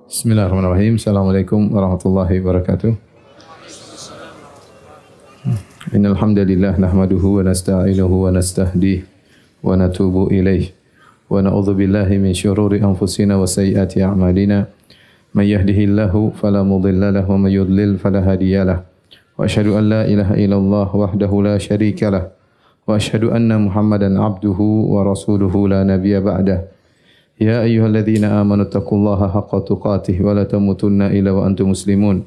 Bismillahirrahmanirrahim. Assalamualaikum warahmatullahi wabarakatuh. Innal hamdalillah nahmaduhu wa nasta'inuhu wa nastahdihi wa natubu ilaih wa na'udzu billahi min syururi anfusina wa sayyiati a'malina. May yahdihillahu fala mudilla lahu wa may yudlil fala hadiyalah. Wa asyhadu an la ilaha illallah wahdahu la syarika lah wa asyhadu anna Muhammadan abduhu wa rasuluhu la nabiyya ba'dah. Ya ayyuhalladzina amanu taqullaha haqqa tuqatih wa la tamutunna illa wa antum muslimun.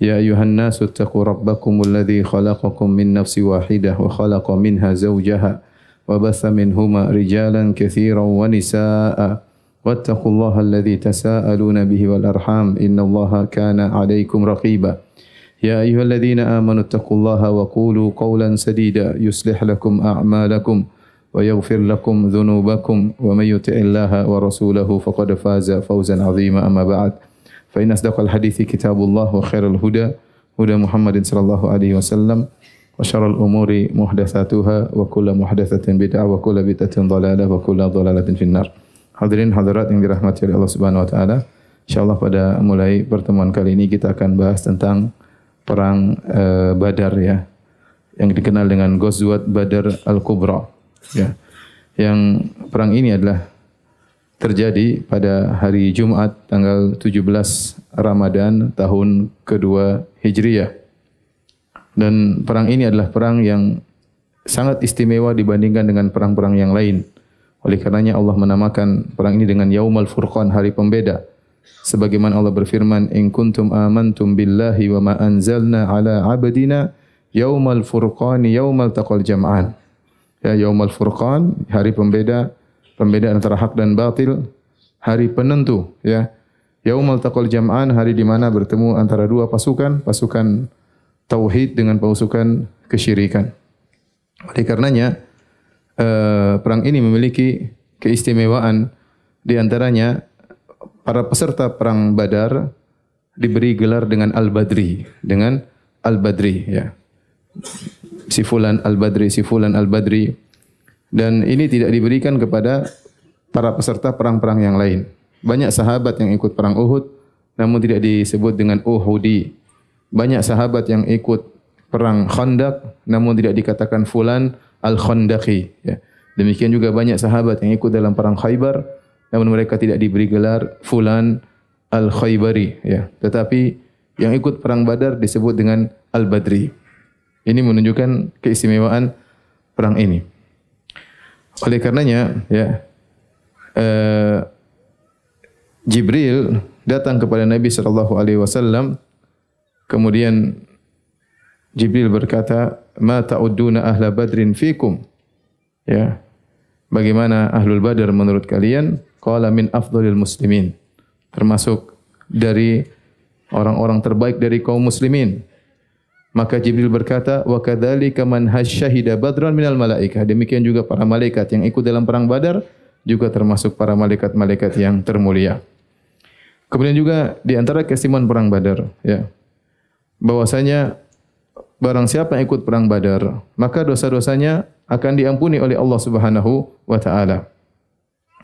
Ya ayyuhan nasu taqu rabbakumul ladzi khalaqakum min nafsin wahidah wa khalaqa minha zawjaha wa batha minhuma rijalan katsiran wa nisaa'a wattaqullaha alladzi tasaaluna bihi wal arham innallaha kana 'alaykum raqiba. Ya ayyuhalladzina amanu taqullaha wa qulu qawlan sadida yuslih lakum a'malakum wa yaghfir lakum dhunubakum wa may yuti'illaha wa rasulahu faqad faza fawzan 'azima amma ba'd fa inna asdaqal hadithi kitabullah wa khairal huda huda Muhammadin sallallahu alaihi wasallam wa syarral umuri muhdatsatuha wa kullu muhdatsatin bid'ah wa kullu bid'atin dhalalah wa kullu dhalalatin finnar. Hadirin hadirat yang dirahmati oleh Allah Subhanahu wa taala, insyaallah pada mulai pertemuan kali ini kita akan bahas tentang perang Badar ya, yang dikenal dengan Ghazwat Badar Al-Kubra. Ya, yang perang ini adalah terjadi pada hari Jumat tanggal 17 Ramadan tahun kedua Hijriyah. Dan perang ini adalah perang yang sangat istimewa dibandingkan dengan perang-perang yang lain. Oleh karenanya Allah menamakan perang ini dengan Yaumul Furqan, hari pembeda. Sebagaimana Allah berfirman, "In kuntum amantum billahi wa ma anzalna ala 'abdina yaumal furqani yaumal taqal jam'an." Ya, Yaumul Furqan, hari pembeda, pembedaan antara hak dan batil, hari penentu ya. Yaumul taqal jam'an, hari di mana bertemu antara dua pasukan, pasukan tauhid dengan pasukan kesyirikan. Oleh karenanya perang ini memiliki keistimewaan, di antaranya para peserta perang Badar diberi gelar dengan Al-Badri, dengan Al-Badri ya. Si fulan Al-Badri, si fulan Al-Badri. Dan ini tidak diberikan kepada para peserta perang-perang yang lain. Banyak sahabat yang ikut perang Uhud namun tidak disebut dengan Uhudi. Banyak sahabat yang ikut perang Khandaq namun tidak dikatakan fulan Al-Khandaqi ya. Demikian juga banyak sahabat yang ikut dalam perang Khaybar namun mereka tidak diberi gelar fulan Al-Khaybari ya. Tetapi yang ikut perang Badar disebut dengan Al-Badri. Ini menunjukkan keistimewaan perang ini. Oleh karenanya, ya, Jibril datang kepada Nabi sallallahu alaihi wasallam. Kemudian Jibril berkata, "Ma ta'udduna ahla Badrin fikum?" Ya. Bagaimana Ahlul Badar menurut kalian? Qala min afdhalil muslimin. Termasuk dari orang-orang terbaik dari kaum muslimin. Maka Jibril berkata, wa kadzalika man hasyahida badran minal malaikah. Demikian juga para malaikat yang ikut dalam perang Badar juga termasuk para malaikat-malaikat yang termulia. Kemudian juga di antara keistimewaan perang Badar ya, bahwasanya barang siapa yang ikut perang Badar, maka dosa-dosanya akan diampuni oleh Allah Subhanahu wa taala.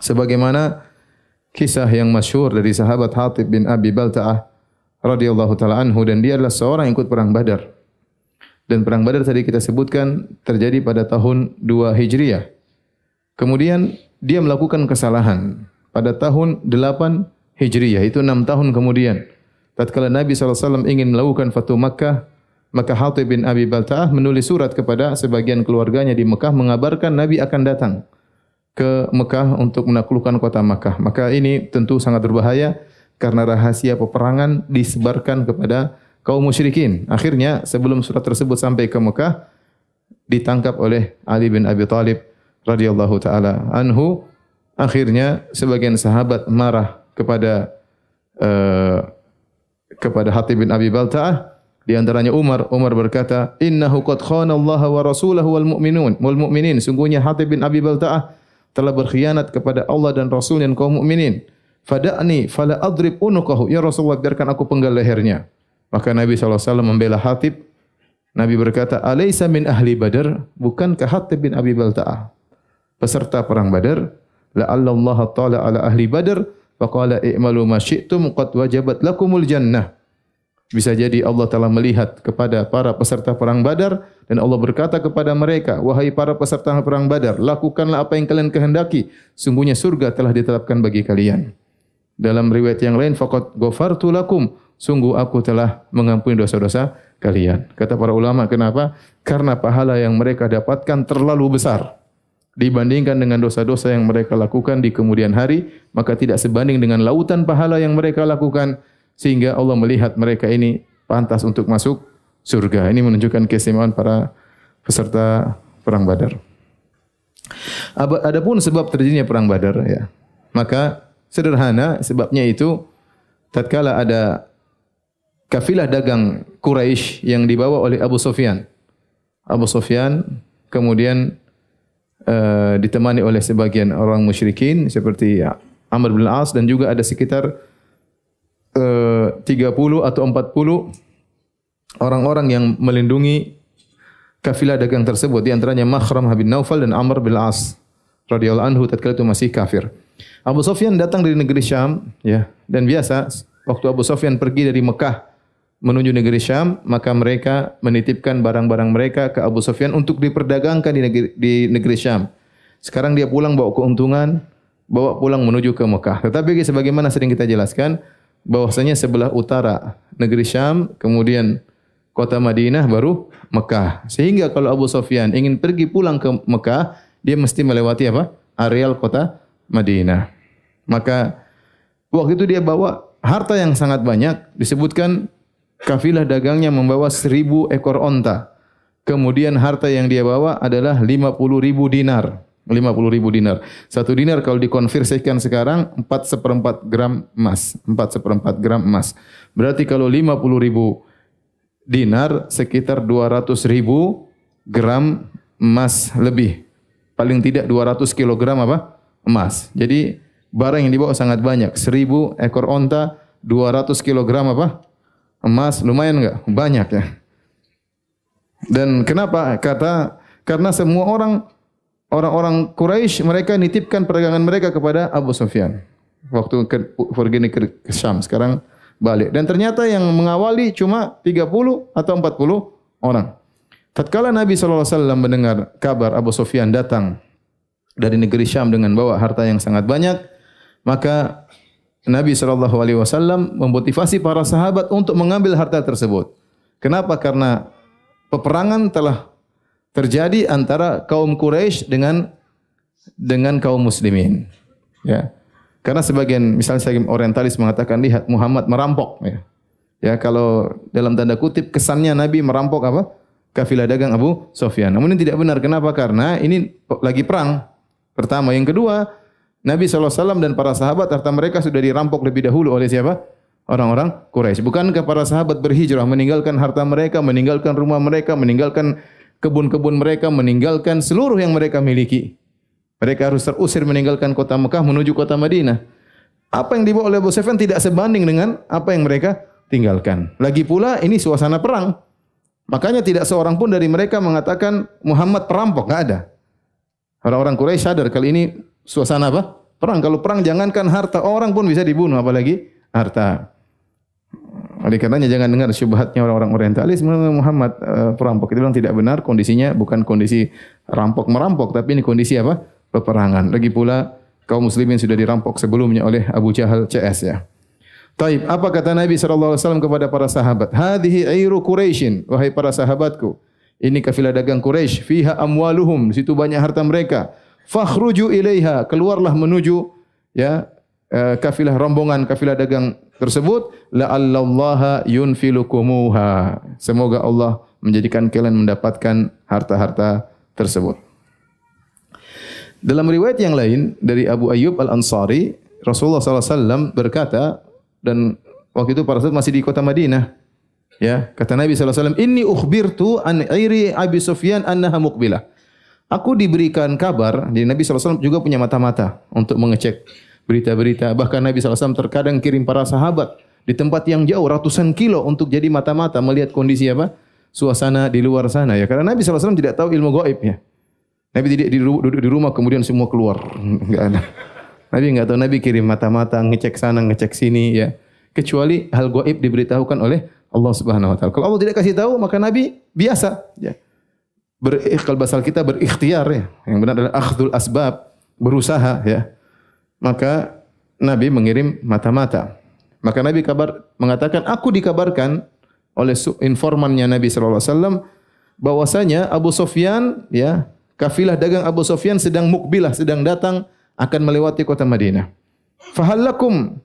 Sebagaimana kisah yang masyhur dari sahabat Hatib bin Abi Balta'ah radhiyallahu taala anhu, dan dia adalah seorang yang ikut perang Badar. Dan perang Badar tadi kita sebutkan terjadi pada tahun 2 Hijriah. Kemudian dia melakukan kesalahan pada tahun 8 Hijriah, itu 6 tahun kemudian. Tatkala Nabi SAW ingin melakukan Fatu Makkah, maka Hatib bin Abi Balta'ah menulis surat kepada sebagian keluarganya di Mekah mengabarkan Nabi akan datang ke Mekah untuk menaklukkan kota Makkah. Maka ini tentu sangat berbahaya karena rahasia peperangan disebarkan kepada kaum musyrikin. Akhirnya sebelum surat tersebut sampai ke Mekah, ditangkap oleh Ali bin Abi Thalib radhiyallahu taala anhu. Akhirnya sebagian sahabat marah kepada Hatib bin Abi Balta'ah. Di antaranya Umar berkata, "Innahu qad khana Allah wa rasulahu wal mu'minin." Sungguhnya Hatib bin Abi Balta'ah telah berkhianat kepada Allah dan Rasul dan kaum mukminin. Fada'ni fala adrib unuqahu. Ya Rasulullah, biarkan aku penggal lehernya. Maka Nabi SAW membela Hatib. Nabi berkata, "Alaysa min ahli Badar?" Bukankah Hatib bin Abi Balta'ah peserta perang Badar? La'alla Allah ta'ala ala ahli Badar faqala i'malu ma syi'tum qad wajabat lakumul jannah. Bisa jadi Allah telah melihat kepada para peserta perang Badar dan Allah berkata kepada mereka, wahai para peserta perang Badar, lakukanlah apa yang kalian kehendaki, sungguhnya surga telah ditetapkan bagi kalian. Dalam riwayat yang lain, faqad ghafartu lakum, sungguh aku telah mengampuni dosa-dosa kalian. Kata para ulama, kenapa? Karena pahala yang mereka dapatkan terlalu besar dibandingkan dengan dosa-dosa yang mereka lakukan di kemudian hari, maka tidak sebanding dengan lautan pahala yang mereka lakukan, sehingga Allah melihat mereka ini pantas untuk masuk surga. Ini menunjukkan keistimewaan para peserta perang Badar. Adapun sebab terjadinya perang Badar, ya, maka sederhana sebabnya itu tatkala ada kafilah dagang Quraisy yang dibawa oleh Abu Sufyan. Abu Sufyan kemudian ditemani oleh sebagian orang musyrikin seperti Amr bin Al-As dan juga ada sekitar 30 atau 40 orang-orang yang melindungi kafilah dagang tersebut, di antaranya Makhram bin Naufal dan Amr bin Al-As radhiyallahu anhu tatkala itu masih kafir. Abu Sufyan datang dari negeri Syam, ya, dan biasa waktu Abu Sufyan pergi dari Mekah menuju negeri Syam, maka mereka menitipkan barang-barang mereka ke Abu Sufyan untuk diperdagangkan di negeri Syam. Sekarang dia pulang bawa keuntungan, bawa pulang menuju ke Mekah. Tetapi sebagaimana sering kita jelaskan, bahwasanya sebelah utara negeri Syam, kemudian kota Madinah, baru Mekah. Sehingga kalau Abu Sufyan ingin pergi pulang ke Mekah, dia mesti melewati apa? Areal kota Madinah. Maka waktu itu dia bawa harta yang sangat banyak, disebutkan kafilah dagangnya membawa 1.000 ekor onta. Kemudian harta yang dia bawa adalah 50.000 dinar. 50.000 dinar. 1 dinar kalau dikonversikan sekarang 4/4 gram emas. 4/4 gram emas. Berarti kalau 50.000 dinar sekitar 200.000 gram emas lebih. Paling tidak 200 kilogram apa? Emas. Jadi barang yang dibawa sangat banyak. 1.000 ekor onta, 200 kilogram apa? Emas. Lumayan enggak? Banyak, ya. Dan kenapa? Karena semua orang-orang Quraisy mereka nitipkan perdagangan mereka kepada Abu Sufyan. Waktu pergi ke Syam, sekarang balik. Dan ternyata yang mengawali cuma 30 atau 40 orang. Tatkala Nabi SAW mendengar kabar Abu Sufyan datang dari negeri Syam dengan bawa harta yang sangat banyak, maka Nabi SAW memotivasi para sahabat untuk mengambil harta tersebut. Kenapa? Karena peperangan telah terjadi antara kaum Quraisy dengan kaum muslimin. Ya. Karena sebagian orientalis mengatakan, lihat Muhammad merampok, ya. Ya, kalau dalam tanda kutip kesannya Nabi merampok apa? Kafilah dagang Abu Sufyan. Namun ini tidak benar. Kenapa? Karena ini lagi perang. Pertama, yang kedua, Nabi SAW dan para sahabat harta mereka sudah dirampok lebih dahulu oleh siapa? Orang-orang Quraisy. Bukankah para sahabat berhijrah meninggalkan harta mereka, meninggalkan rumah mereka, meninggalkan kebun-kebun mereka, meninggalkan seluruh yang mereka miliki. Mereka harus terusir meninggalkan kota Mekah menuju kota Madinah. Apa yang dibawa oleh Abu Sufyan tidak sebanding dengan apa yang mereka tinggalkan. Lagi pula ini suasana perang. Makanya tidak seorang pun dari mereka mengatakan Muhammad perampok, enggak ada. Orang-orang Quraisy sadar kali ini suasana apa? Perang. Kalau perang jangankan harta, orang pun bisa dibunuh, apalagi harta. Oleh karenanya jangan dengar syubhatnya orang-orang orientalis Muhammad perampok. Itu bilang tidak benar, kondisinya bukan kondisi rampok-merampok, tapi ini kondisi apa? Peperangan. Lagi pula kaum muslimin sudah dirampok sebelumnya oleh Abu Jahal CS, ya. Taib, apa kata Nabi SAW kepada para sahabat? Hadhihi airu Quraisyin, wahai para sahabatku, ini kafilah dagang Quraisy, fiha amwaluhum, di situ banyak harta mereka. Fakhruju ilaiha, keluarlah menuju, ya, kafilah rombongan, kafilah dagang tersebut. La'allallaha yunfilukumuha, semoga Allah menjadikan kalian mendapatkan harta-harta tersebut. Dalam riwayat yang lain dari Abu Ayyub Al-Ansari, Rasulullah SAW berkata, dan waktu itu para sahabat masih di kota Madinah, ya, kata Nabi SAW, inni ukhbirtu an iri Abi Sufyan annaha muqbilah. Aku diberikan kabar, jadi Nabi SAW juga punya mata-mata untuk mengecek berita-berita. Bahkan Nabi SAW terkadang kirim para sahabat di tempat yang jauh, ratusan kilo, untuk jadi mata-mata melihat kondisi apa? Suasana di luar sana, ya. Karena Nabi SAW tidak tahu ilmu gaib, ya. Nabi tidak duduk di rumah kemudian semua keluar, enggak ada. Nabi enggak tahu, Nabi kirim mata-mata, ngecek sana, ngecek sini ya. Kecuali hal gaib diberitahukan oleh Allah Subhanahu wa taala. Kalau Allah tidak kasih tahu, maka Nabi biasa ya. Kalau bahasa kita berikhtiar ya. Yang benar adalah akhdul asbab, berusaha ya. Maka Nabi mengirim mata-mata. Maka Nabi mengatakan, aku dikabarkan oleh informannya Nabi sallallahu alaihi wasallam bahwasanya Abu Sufyan ya, kafilah dagang Abu Sufyan sedang mukbilah, sedang datang akan melewati kota Madinah. Fahallakum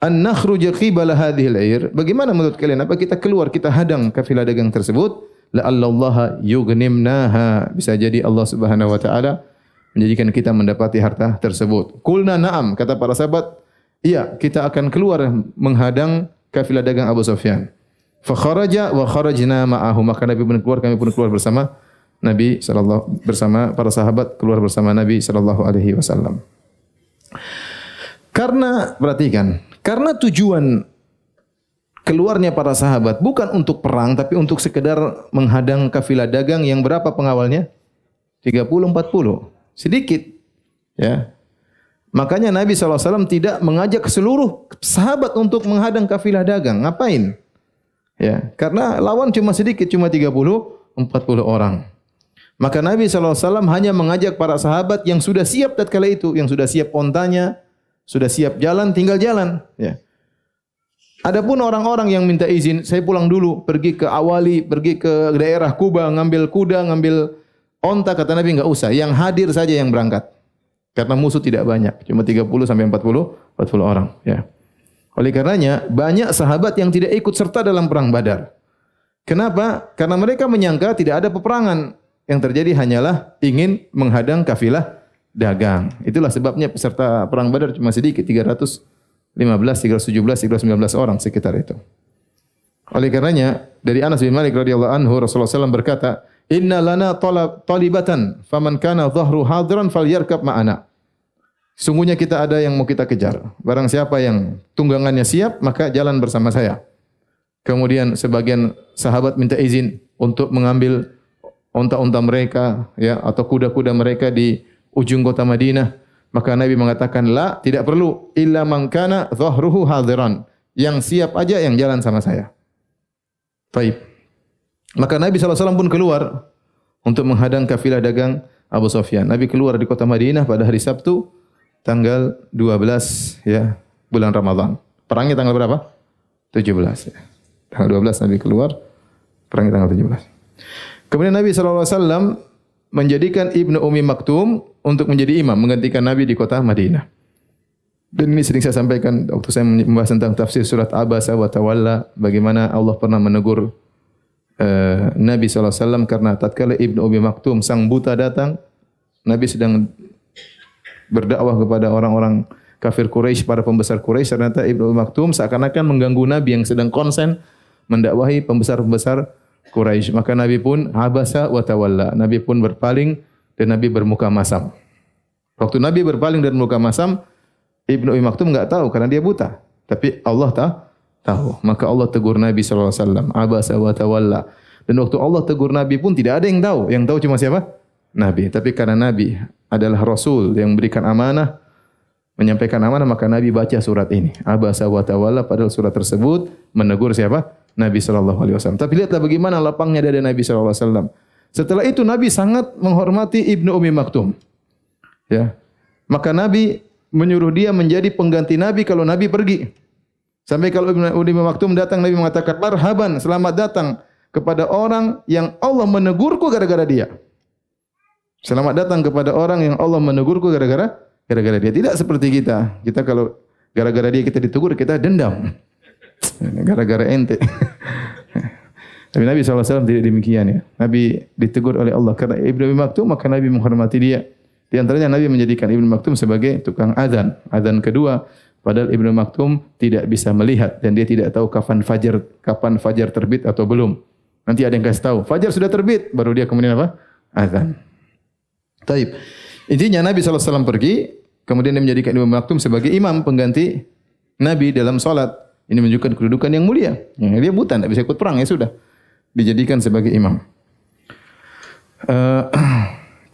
an nakhruja qibala hadhihi al-air? Bagaimana menurut kalian? Apa kita keluar, kita hadang kafilah dagang tersebut? La'allallaha yughnimnaha. Bisa jadi Allah Subhanahu wa taala menjadikan kita mendapati harta tersebut. Qulna na'am, kata para sahabat, iya, kita akan keluar menghadang kafilah dagang Abu Sufyan. Fa kharaja wa kharajna ma'ahu. Maka Nabi pun keluar, kami pun keluar bersama Nabi sallallahu, bersama para sahabat keluar bersama Nabi sallallahu alaihi wasallam. Karena perhatikan, karena tujuan keluarnya para sahabat bukan untuk perang, tapi untuk sekedar menghadang kafilah dagang yang berapa pengawalnya? 30-40. Sedikit. Ya. Makanya Nabi SAW tidak mengajak seluruh sahabat untuk menghadang kafilah dagang. Ngapain? Ya, karena lawan cuma sedikit, cuma 30-40 orang. Maka Nabi SAW hanya mengajak para sahabat yang sudah siap tatkala itu, yang sudah siap ontanya, sudah siap jalan, tinggal jalan. Ya. Adapun orang-orang yang minta izin, saya pulang dulu, pergi ke Awali, pergi ke daerah Kuba, ngambil kuda, ngambil onta, kata Nabi enggak usah, yang hadir saja yang berangkat. Karena musuh tidak banyak, cuma 30-40 orang. Ya. Oleh karenanya, banyak sahabat yang tidak ikut serta dalam perang Badar. Kenapa? Karena mereka menyangka tidak ada peperangan. Yang terjadi hanyalah ingin menghadang kafilah dagang. Itulah sebabnya peserta perang Badar cuma sedikit, 315, 317, 319 orang sekitar itu. Oleh karenanya, dari Anas bin Malik radhiyallahu anhu, Rasulullah SAW berkata, "Inna lana talibatan, faman kana dhahru hadiran falyarkab ma'ana." Sungguhnya kita ada yang mau kita kejar. Barang siapa yang tunggangannya siap, maka jalan bersama saya. Kemudian sebagian sahabat minta izin untuk mengambil onta-onta mereka ya, atau kuda-kuda mereka di ujung kota Madinah. Maka Nabi mengatakan, la, tidak perlu, illa man kana dhahruhu hadiran. Yang siap aja yang jalan sama saya. Baik. Maka Nabi SAW pun keluar untuk menghadang kafilah dagang Abu Sufyan. Nabi keluar di kota Madinah pada hari Sabtu, tanggal 12 ya, bulan Ramadan. Perangnya tanggal berapa? 17 ya. Tanggal 12 Nabi keluar, perangnya tanggal 17. Kemudian Nabi SAW menjadikan Ibnu Ummi Maktum untuk menjadi imam, menggantikan Nabi di kota Madinah. Dan ini sering saya sampaikan waktu saya membahas tentang tafsir surat Abasa wa Tawalla, bagaimana Allah pernah menegur Nabi SAW karena tatkala Ibnu Ummi Maktum sang buta datang, Nabi sedang berdakwah kepada orang-orang kafir Quraisy, para pembesar Quraisy. Ternyata Ibnu Ummi Maktum seakan-akan mengganggu Nabi yang sedang konsen mendakwahi pembesar-pembesar Quraisy. Maka Nabi pun abasa wa tawalla. Nabi pun berpaling dan Nabi bermuka masam. Waktu Nabi berpaling dan bermuka masam, Ibnu Ummi Maktum enggak tahu karena dia buta. Tapi Allah tahu. Maka Allah tegur Nabi sallallahu alaihi wasallam, abasa wa tawalla. Dan waktu Allah tegur Nabi pun tidak ada yang tahu. Yang tahu cuma siapa? Nabi. Tapi karena Nabi adalah Rasul yang memberikan amanah, menyampaikan amanah, maka Nabi baca surat ini. Abasa wa tawalla, padahal surat tersebut menegur siapa? Nabi sallallahu alaihi wasallam. Tapi lihatlah bagaimana lapangnya dada Nabi sallallahu alaihi wasallam. Setelah itu Nabi sangat menghormati Ibnu Ummi Maktum. Ya. Maka Nabi menyuruh dia menjadi pengganti Nabi kalau Nabi pergi. Sampai kalau Ibnu Ummi Maktum datang, Nabi mengatakan, "Marhaban, selamat datang kepada orang yang Allah menegurku gara-gara dia." Selamat datang kepada orang yang Allah menegurku gara-gara dia. Tidak seperti kita. Kita kalau gara-gara dia kita ditegur, kita dendam. Gara-gara ente. Tapi Nabi SAW tidak demikian ya. Nabi ditegur oleh Allah karena Ibnu Ummi Maktum, maka Nabi menghormati dia. Di antaranya Nabi menjadikan Ibnu Maktum sebagai tukang azan. Azan kedua, padahal Ibnu Maktum tidak bisa melihat dan dia tidak tahu kapan fajar terbit atau belum. Nanti ada yang kasih tahu, fajar sudah terbit, baru dia kemudian apa? Azan. Taib. Intinya Nabi SAW pergi, kemudian dia menjadikan Ibnu Maktum sebagai imam pengganti Nabi dalam salat. Ini menunjukkan kedudukan yang mulia. Dia buta, tidak bisa ikut perang, ya sudah. Dijadikan sebagai imam.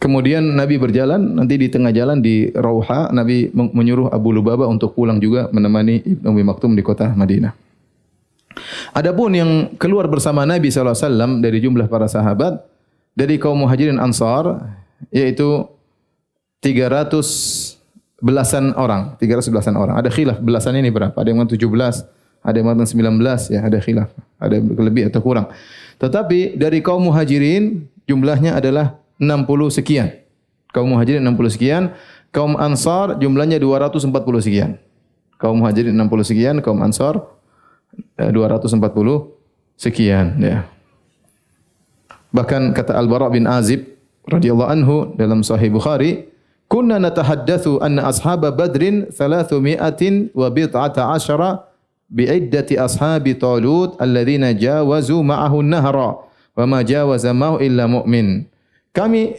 Kemudian Nabi berjalan, nanti di tengah jalan di Rauha, Nabi menyuruh Abu Lubabah untuk pulang juga menemani Ibnu Ummi Maktum di kota Madinah. Adapun yang keluar bersama Nabi SAW dari jumlah para sahabat, dari kaum Muhajirin Ansar, yaitu 300 belasan orang. Ada khilaf belasan ini berapa? Ada yang mengatakan 17, ada yang mengatakan 19, ya ada khilaf. Ada lebih atau kurang. Tetapi dari kaum Muhajirin jumlahnya adalah 60 sekian. Kaum Muhajirin 60 sekian, kaum Ansar jumlahnya 240 sekian. Kaum Muhajirin 60 sekian, kaum Ansar 240 sekian, ya. Bahkan kata Al-Bara bin Azib radhiyallahu anhu dalam Sahih Bukhari, "Kunna natahaddatsu anna ashaba Badrin 300 wa bid'ata asyara bi'iddati ashabi Talut alladziina jawazu ma'ahu an-nahra wa ma jawaza ma'ahu illa mu'min." Kami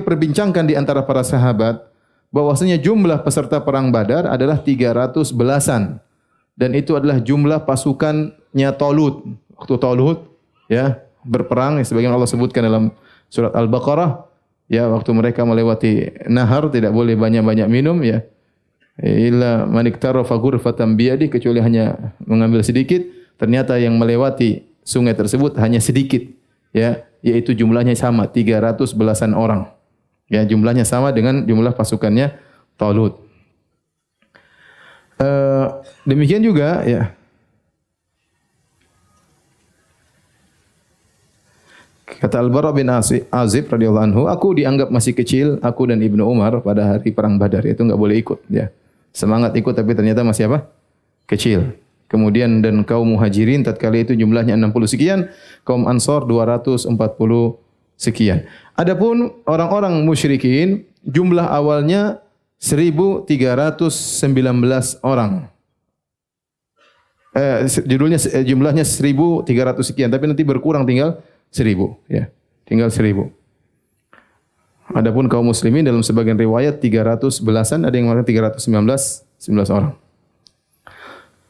perbincangkan di antara para sahabat bahwasanya jumlah peserta perang Badar adalah 300 belasan, dan itu adalah jumlah pasukannya Talut. Waktu Talut ya berperang, sebagaimana Allah sebutkan dalam surat Al-Baqarah, ya waktu mereka melewati nahar tidak boleh banyak-banyak minum, ya. Illa man iktarafa ghurfatan biyadi, kecuali hanya mengambil sedikit. Ternyata yang melewati sungai tersebut hanya sedikit, ya, yaitu jumlahnya sama 300 belasan orang. Ya, jumlahnya sama dengan jumlah pasukannya Talut. Demikian juga, ya. Kata Al-Bara bin Azib radhiyallahu anhu, aku dianggap masih kecil, aku dan Ibnu Umar pada hari perang Badar, itu enggak boleh ikut, ya. Semangat ikut tapi ternyata masih apa? Kecil. Kemudian dan kaum Muhajirin tatkala itu jumlahnya 60 sekian, kaum Ansar 240 sekian. Adapun orang-orang musyrikin jumlah awalnya 1319 orang. Jumlahnya 1300 sekian, tapi nanti berkurang tinggal 1000, ya. Tinggal 1000. Adapun kaum muslimin dalam sebagian riwayat 300 belasan, ada yang mengatakan 319 orang.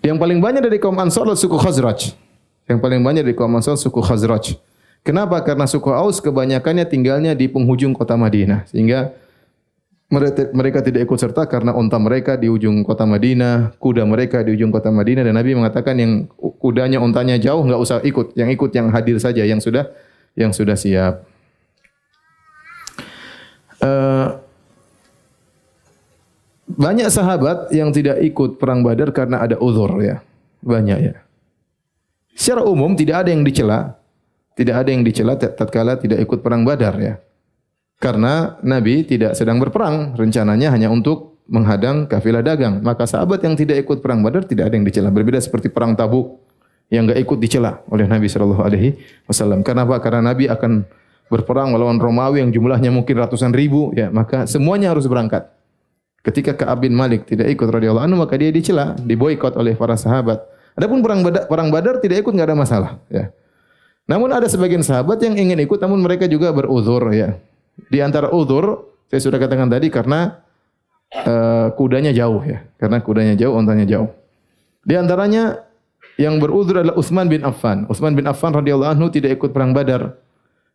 Yang paling banyak dari kaum Ansar adalah suku Khazraj. Yang paling banyak dari kaum Ansar suku Khazraj. Kenapa? Karena suku Aus kebanyakannya tinggalnya di penghujung kota Madinah, sehingga mereka tidak ikut serta karena unta mereka di ujung kota Madinah, kuda mereka di ujung kota Madinah, dan Nabi mengatakan yang kudanya untanya jauh enggak usah ikut, yang ikut yang hadir saja, yang sudah siap. Banyak sahabat yang tidak ikut perang Badar karena ada uzur, ya. Banyak, ya. Secara umum tidak ada yang dicela, tatkala tidak ikut perang Badar, ya. Karena Nabi tidak sedang berperang, rencananya hanya untuk menghadang kafilah dagang. Maka sahabat yang tidak ikut perang Badar tidak ada yang dicela. Berbeda seperti perang Tabuk yang enggak ikut dicela oleh Nabi sallallahu alaihi wasallam. Kenapa? Karena Nabi akan berperang melawan Romawi yang jumlahnya mungkin ratusan ribu, ya, maka semuanya harus berangkat. Ketika Ka'ab bin Malik tidak ikut radhiyallahu anhu, maka dia dicela, diboikot oleh para sahabat. Adapun perang Badar tidak ikut enggak ada masalah, ya. Namun ada sebagian sahabat yang ingin ikut namun mereka juga beruzur, ya. Di antara uzur saya sudah katakan tadi karena kudanya jauh, ya. Karena kudanya jauh, ontanya jauh. Di antaranya yang beruzur adalah Utsman bin Affan. Utsman bin Affan radhiyallahu anhu tidak ikut perang Badar.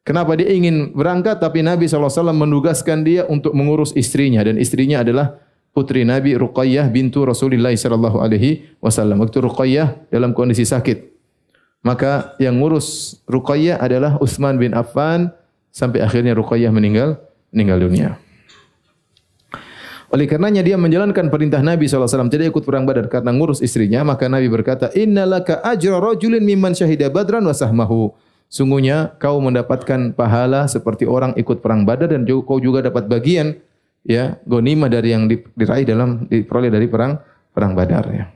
Kenapa? Dia ingin berangkat tapi Nabi SAW menugaskan dia untuk mengurus istrinya, dan istrinya adalah putri Nabi Ruqayyah bintu Rasulullah sallallahu alaihi wasallam. Waktu Ruqayyah dalam kondisi sakit, maka yang ngurus Ruqayyah adalah Utsman bin Affan sampai akhirnya Ruqayyah meninggal dunia. Oleh karenanya dia menjalankan perintah Nabi SAW tidak ikut perang Badar karena ngurus istrinya, maka Nabi berkata, "Innalaka ajra rajulin mimman syahida Badran wa sahmahu." Sungguhnya kau mendapatkan pahala seperti orang ikut perang Badar, dan kau juga dapat bagian, ya, ghanimah dari yang diperoleh dari perang Badar, ya.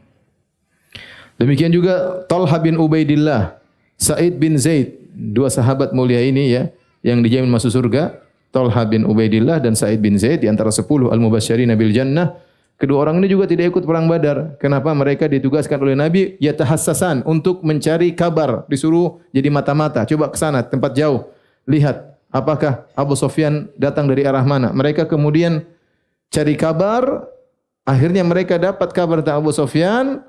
Demikian juga Talha bin Ubaidillah, Sa'id bin Zaid, dua sahabat mulia ini, ya, yang dijamin masuk surga. Talha bin Ubaidillah dan Sa'id bin Zaid di antara 10 al-mubasysyirina bil jannah. Kedua orang ini juga tidak ikut perang Badar. Kenapa? Mereka ditugaskan oleh Nabi yatahassasan, untuk mencari kabar, disuruh jadi mata-mata. Coba ke sana, tempat jauh, lihat apakah Abu Sufyan datang dari arah mana. Mereka kemudian cari kabar, akhirnya mereka dapat kabar tentang Abu Sufyan,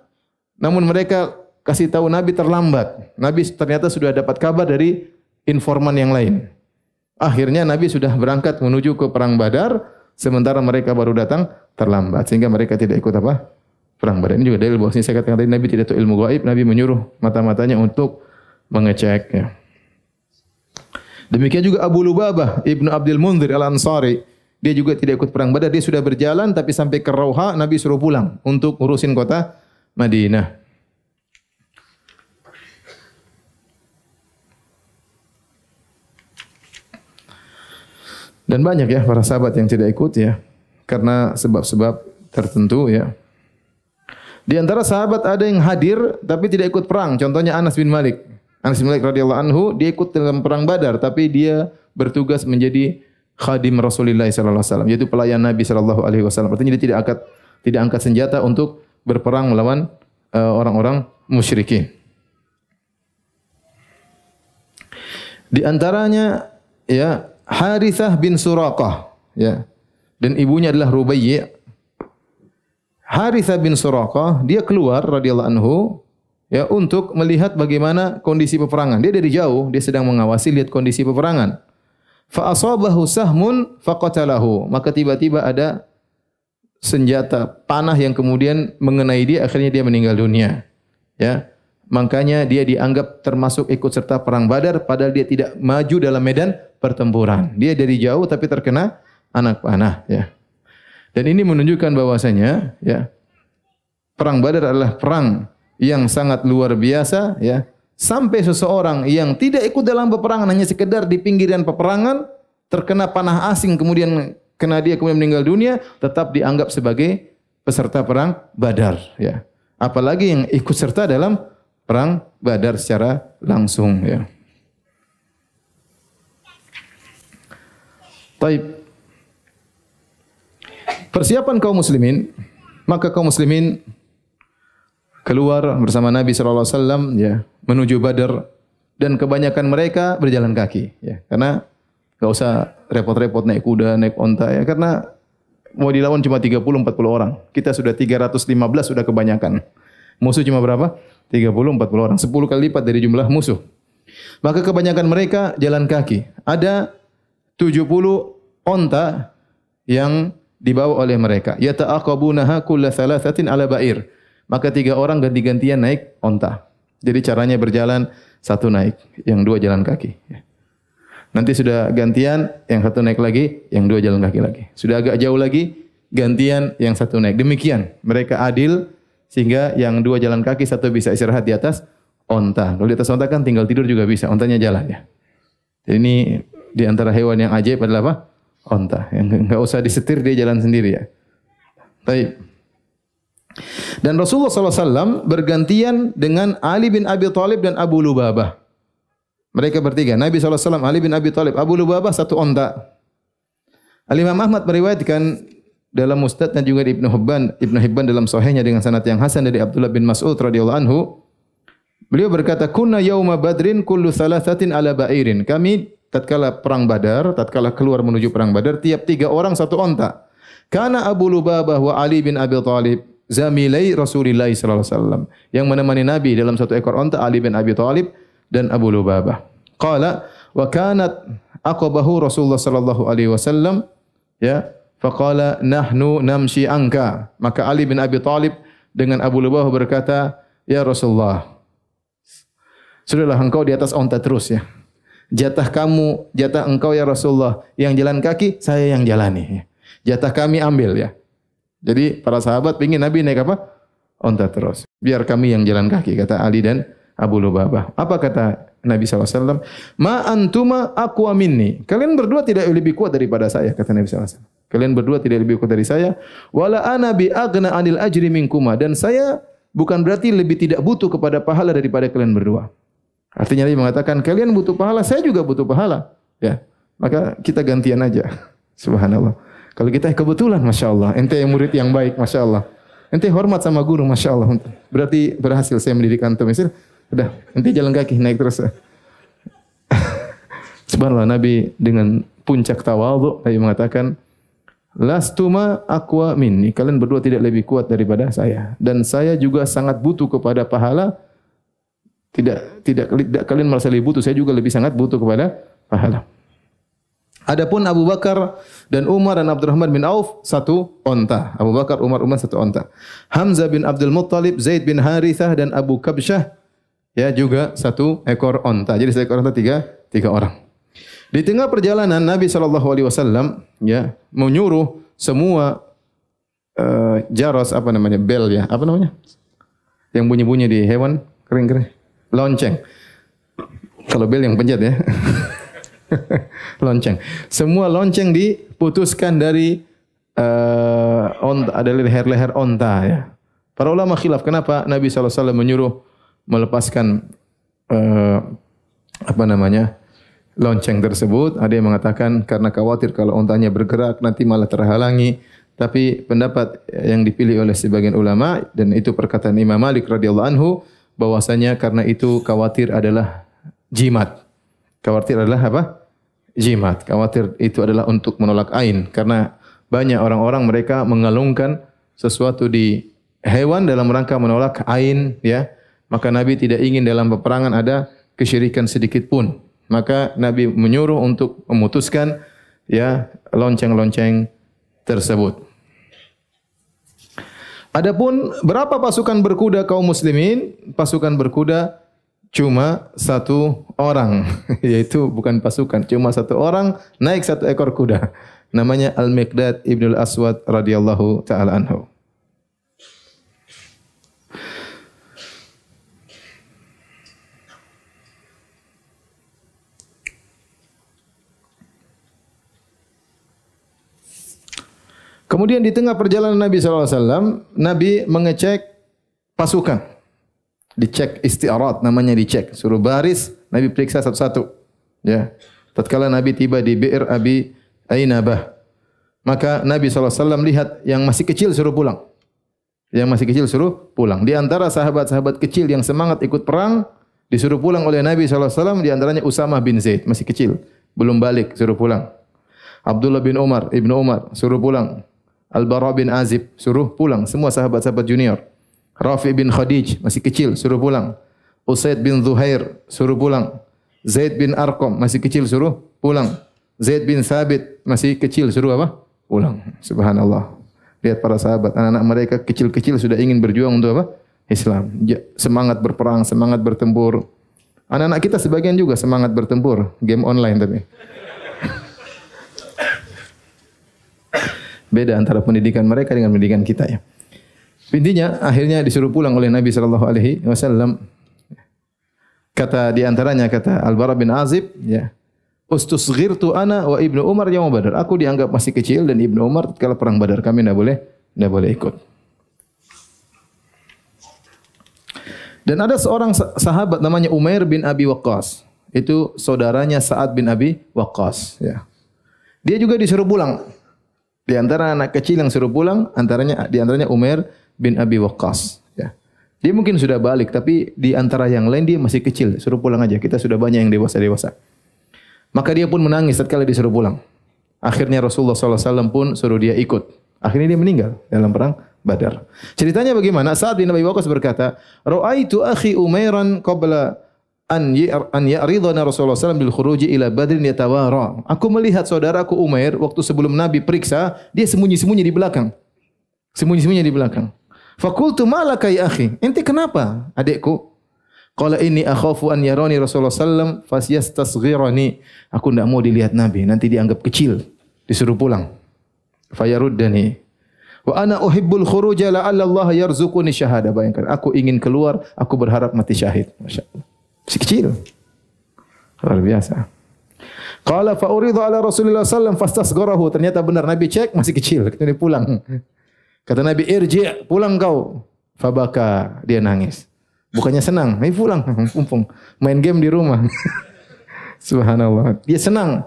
namun mereka kasih tahu Nabi terlambat. Nabi ternyata sudah dapat kabar dari informan yang lain. Akhirnya Nabi sudah berangkat menuju ke perang Badar, sementara mereka baru datang terlambat, sehingga mereka tidak ikut apa? Perang Badar. Ini juga dalil bahwasanya saya katakan tadi Nabi tidak tahu ilmu gaib, Nabi menyuruh mata-matanya untuk mengecek. Ya. Demikian juga Abu Lubabah Ibnu Abdul Munzir Al-Ansari, dia juga tidak ikut perang Badar, dia sudah berjalan tapi sampai ke Rauha Nabi suruh pulang untuk urusin kota Madinah. Dan banyak ya para sahabat yang tidak ikut ya karena sebab-sebab tertentu ya. Di antara sahabat ada yang hadir tapi tidak ikut perang. Contohnya Anas bin Malik. Anas bin Malik radhiyallahu anhu dia ikut dalam perang Badar tapi dia bertugas menjadi khadim Rasulullah sallallahu alaihi wasallam, yaitu pelayan Nabi sallallahu alaihi wasallam. Artinya dia tidak angkat senjata untuk berperang melawan orang-orang musyrikin. Di antaranya ya Harithah bin Suraqah ya. Dan ibunya adalah Rubayyi'. Harithah bin Suraqah dia keluar radhiyallahu anhu ya untuk melihat bagaimana kondisi peperangan. Dia dari jauh, dia sedang mengawasi lihat kondisi peperangan. Fa asabahu sahmun faqatalahu. Maka tiba-tiba ada senjata panah yang kemudian mengenai dia, akhirnya dia meninggal dunia. Ya. Makanya dia dianggap termasuk ikut serta perang Badar padahal dia tidak maju dalam medan pertempuran. Dia dari jauh tapi terkena anak panah ya. Dan ini menunjukkan bahwasanya ya perang Badar adalah perang yang sangat luar biasa ya. Sampai seseorang yang tidak ikut dalam peperangan hanya sekedar di pinggiran peperangan terkena panah asing kemudian kena dia kemudian meninggal dunia tetap dianggap sebagai peserta perang Badar ya. Apalagi yang ikut serta dalam perang Badar secara langsung ya. Baik. Persiapan kaum muslimin, maka kaum muslimin keluar bersama Nabi sallallahu alaihi wasallam ya menuju Badar dan kebanyakan mereka berjalan kaki ya. Karena enggak usah repot-repot naik kuda, naik onta ya karena mau dilawan cuma 30-40 orang. Kita sudah 315 sudah kebanyakan. Musuh cuma berapa? 30-40 orang. 10 kali lipat dari jumlah musuh. Maka kebanyakan mereka jalan kaki. Ada 70 onta yang dibawa oleh mereka. Yata'aqabunaha kulla thalathatin ala ba'ir. Maka 3 orang ganti-gantian naik onta. Jadi caranya berjalan, satu naik, yang 2 jalan kaki. Nanti sudah gantian, yang 1 naik lagi, yang 2 jalan kaki lagi. Sudah agak jauh lagi, gantian, yang 1 naik. Demikian. Mereka adil, sehingga yang 2 jalan kaki, 1 bisa istirahat di atas onta. Kalau di atas onta kan tinggal tidur juga bisa, ontanya jalan ya. Jadi ini di antara hewan yang ajaib adalah apa? Onta. Yang enggak usah disetir, dia jalan sendiri ya. Baik. Dan Rasulullah SAW bergantian dengan Ali bin Abi Thalib dan Abu Lubabah. Mereka bertiga. Nabi SAW, Ali bin Abi Thalib, Abu Lubabah 1 onta. Al-Imam Ahmad meriwayatkan dalam Musnad dan juga di Ibnu Hibban dalam Sahihnya dengan sanad yang hasan dari Abdullah bin Mas'ud radhiyallahu anhu. Beliau berkata, "Kunna yauma Badrin kullu thalathatin ala ba'irin." Kami tatkala perang Badar, tatkala keluar menuju perang Badar, tiap 3 orang 1 onta. Kana Abu Lubabah wa Ali bin Abi Thalib zamilai Rasulullah sallallahu alaihi wasallam. Yang menemani Nabi dalam 1 ekor onta Ali bin Abi Thalib dan Abu Lubabah. Qala wa kanat aqabahu Rasulullah sallallahu alaihi wasallam ya, faqala nahnu namshi anka. Maka Ali bin Abi Thalib dengan Abu Lubabah berkata, "Ya Rasulullah, sudahlah engkau di atas onta terus ya. Jatah kamu, jatah engkau ya Rasulullah, yang jalan kaki saya yang jalani. Jatah kami ambil ya." Jadi para sahabat ingin Nabi naik apa? Onta terus. Biar kami yang jalan kaki, kata Ali dan Abu Lubabah. Apa kata Nabi SAW? Ma antuma aqwa minni. Kalian berdua tidak lebih kuat daripada saya, kata Nabi SAW. Kalian berdua tidak lebih kuat dari saya. Wala ana bi aghna anil ajri minkuma. Dan saya bukan berarti lebih tidak butuh kepada pahala daripada kalian berdua. Artinya Nabi mengatakan, kalian butuh pahala, saya juga butuh pahala. Ya, maka kita gantian aja. Subhanallah. Kalau kita kebetulan, Masya Allah. Ente yang murid yang baik, Masya Allah. Ente hormat sama guru, Masya Allah. Berarti berhasil saya mendidik antum. Udah, ente jalan kaki, naik terus. Subhanallah, Nabi dengan puncak tawadhu, Nabi mengatakan, lastuma aqwa minni. Kalian berdua tidak lebih kuat daripada saya. Dan saya juga sangat butuh kepada pahala. Tidak kalian merasa lebih butuh, saya juga lebih sangat butuh kepada pahala. Adapun Abu Bakar dan Umar dan Abdurrahman bin Auf satu onta. Abu Bakar, Umar satu onta. Hamzah bin Abdul Muttalib, Zaid bin Harithah dan Abu Kabsyah ya juga satu ekor onta. Jadi seekor onta tiga orang. Di tengah perjalanan Nabi SAW ya menyuruh semua jaros apa namanya bel ya apa namanya yang bunyi-bunyi di hewan kering-kering lonceng. Kalau bel yang pencet ya. Lonceng. Semua lonceng diputuskan dari leher-leher onta ya. Para ulama khilaf kenapa Nabi SAW menyuruh melepaskan lonceng tersebut. Ada yang mengatakan karena khawatir kalau ontanya bergerak nanti malah terhalangi. Tapi pendapat yang dipilih oleh sebagian ulama dan itu perkataan Imam Malik radhiyallahu anhu bahwasanya karena itu khawatir adalah jimat. Khawatir adalah apa? Jimat. Khawatir itu adalah untuk menolak ain karena banyak orang-orang mereka mengalungkan sesuatu di hewan dalam rangka menolak ain ya. Maka Nabi tidak ingin dalam peperangan ada kesyirikan sedikit pun. Maka Nabi menyuruh untuk memutuskan ya lonceng-lonceng tersebut. Adapun berapa pasukan berkuda kaum muslimin? Pasukan berkuda cuma satu orang, yaitu bukan pasukan, cuma satu orang naik satu ekor kuda. Namanya Al-Miqdad Ibnul Aswad radhiyallahu taala anhu. Kemudian di tengah perjalanan Nabi SAW, Nabi mengecek pasukan. Dicek istiarat, namanya dicek. Suruh baris, Nabi periksa satu-satu. Ya. Tatkala Nabi tiba di Bi'r Abi Ainabah, maka Nabi SAW lihat yang masih kecil suruh pulang. Yang masih kecil suruh pulang. Di antara sahabat-sahabat kecil yang semangat ikut perang, disuruh pulang oleh Nabi SAW, di antaranya Usamah bin Zaid, masih kecil. Belum balik, suruh pulang. Abdullah bin Umar, Ibnu Umar, suruh pulang. Al-Bara bin Azib, suruh pulang. Semua sahabat-sahabat junior. Rafi bin Khadij, masih kecil, suruh pulang. Usaid bin Zuhair, suruh pulang. Zaid bin Arqam, masih kecil, suruh pulang. Zaid bin Thabit, masih kecil, suruh apa? Pulang. Subhanallah. Lihat para sahabat, anak-anak mereka kecil-kecil sudah ingin berjuang untuk apa? Islam. Semangat berperang, semangat bertempur. Anak-anak kita sebagian juga semangat bertempur. Game online tapi. Beda antara pendidikan mereka dengan pendidikan kita ya. Intinya akhirnya disuruh pulang oleh Nabi sallallahu alaihi wasallam. Kata di antaranya kata Al-Bara bin Azib ya. Ustusghirtu ana wa Ibnu Umar yaum Badar. Aku dianggap masih kecil dan Ibnu Umar ketika perang Badar kami enggak boleh ikut. Dan ada seorang sahabat namanya Umair bin Abi Waqqas. Itu saudaranya Sa'ad bin Abi Waqqas ya. Dia juga disuruh pulang. Di antara anak kecil yang suruh pulang di antaranya Umair bin Abi Waqqas ya. Dia mungkin sudah balik tapi di antara yang lain dia masih kecil, suruh pulang aja. Kita sudah banyak yang dewasa-dewasa. Maka dia pun menangis tatkala disuruh pulang. Akhirnya Rasulullah SAW pun suruh dia ikut. Akhirnya dia meninggal dalam perang Badar. Ceritanya bagaimana? Sa'ad bin Abi Waqqas berkata, "Ra'aitu akhi Umairan qabla an ya'ridana Rasulullah SAW bil khuruji ila Badrin yatawara." Aku melihat saudaraku Umair waktu sebelum Nabi periksa, dia sembunyi-sembunyi di belakang. Sembunyi-sembunyi di belakang. Fakultu malaka ya akhi? Ente kenapa, adikku? Qala inni akhafu an yarani Rasulullah sallam fasyastasghirani. Aku tidak mau dilihat Nabi, nanti dianggap kecil, disuruh pulang. Fayaruddani. Wa ana uhibbul khuruja la'alla Allah yarzuquni syahada. Bayangkan, aku ingin keluar, aku berharap mati syahid. Masyaallah. Si kecil. Luar biasa. Qala fa uridu ala Rasulillah sallam fastasgharahu. Ternyata benar Nabi cek masih kecil, kemudian pulang. Kata Nabi, irji', pulang kau. Fabaka, dia nangis. Bukannya senang, ayo pulang, mumpung main game di rumah. Subhanallah. Dia senang.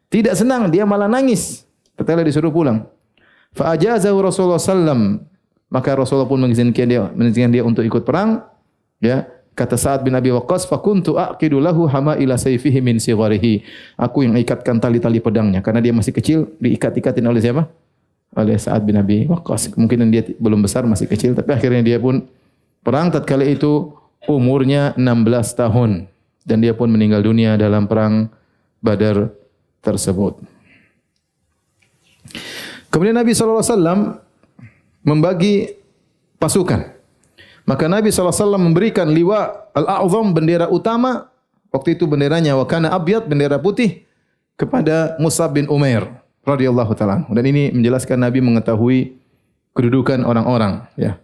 Tidak senang, dia malah nangis. Setelah disuruh pulang. Fa ajazahu Rasulullah sallam. Maka Rasulullah pun mengizinkan dia untuk ikut perang. Ya, kata Sa'ad bin Abi Waqqas, fa kuntu aqidu lahu hamaila sayfihi min sigharihi. Aku yang ikatkan tali-tali pedangnya karena dia masih kecil, diikat-ikatin oleh siapa? Oleh Sa'ad bin Abi Waqqas. Kemungkinan dia belum besar, masih kecil, tapi akhirnya dia pun perang. Tatkala itu umurnya 16 tahun dan dia pun meninggal dunia dalam perang Badar tersebut. Kemudian Nabi SAW membagi pasukan. Maka Nabi SAW memberikan liwa al-a'zam, bendera utama. Waktu itu benderanya wa kana abyad, bendera putih, kepada Mus'ab bin Umair radhiyallahu ta'ala. Dan ini menjelaskan Nabi mengetahui kedudukan orang-orang. Ya.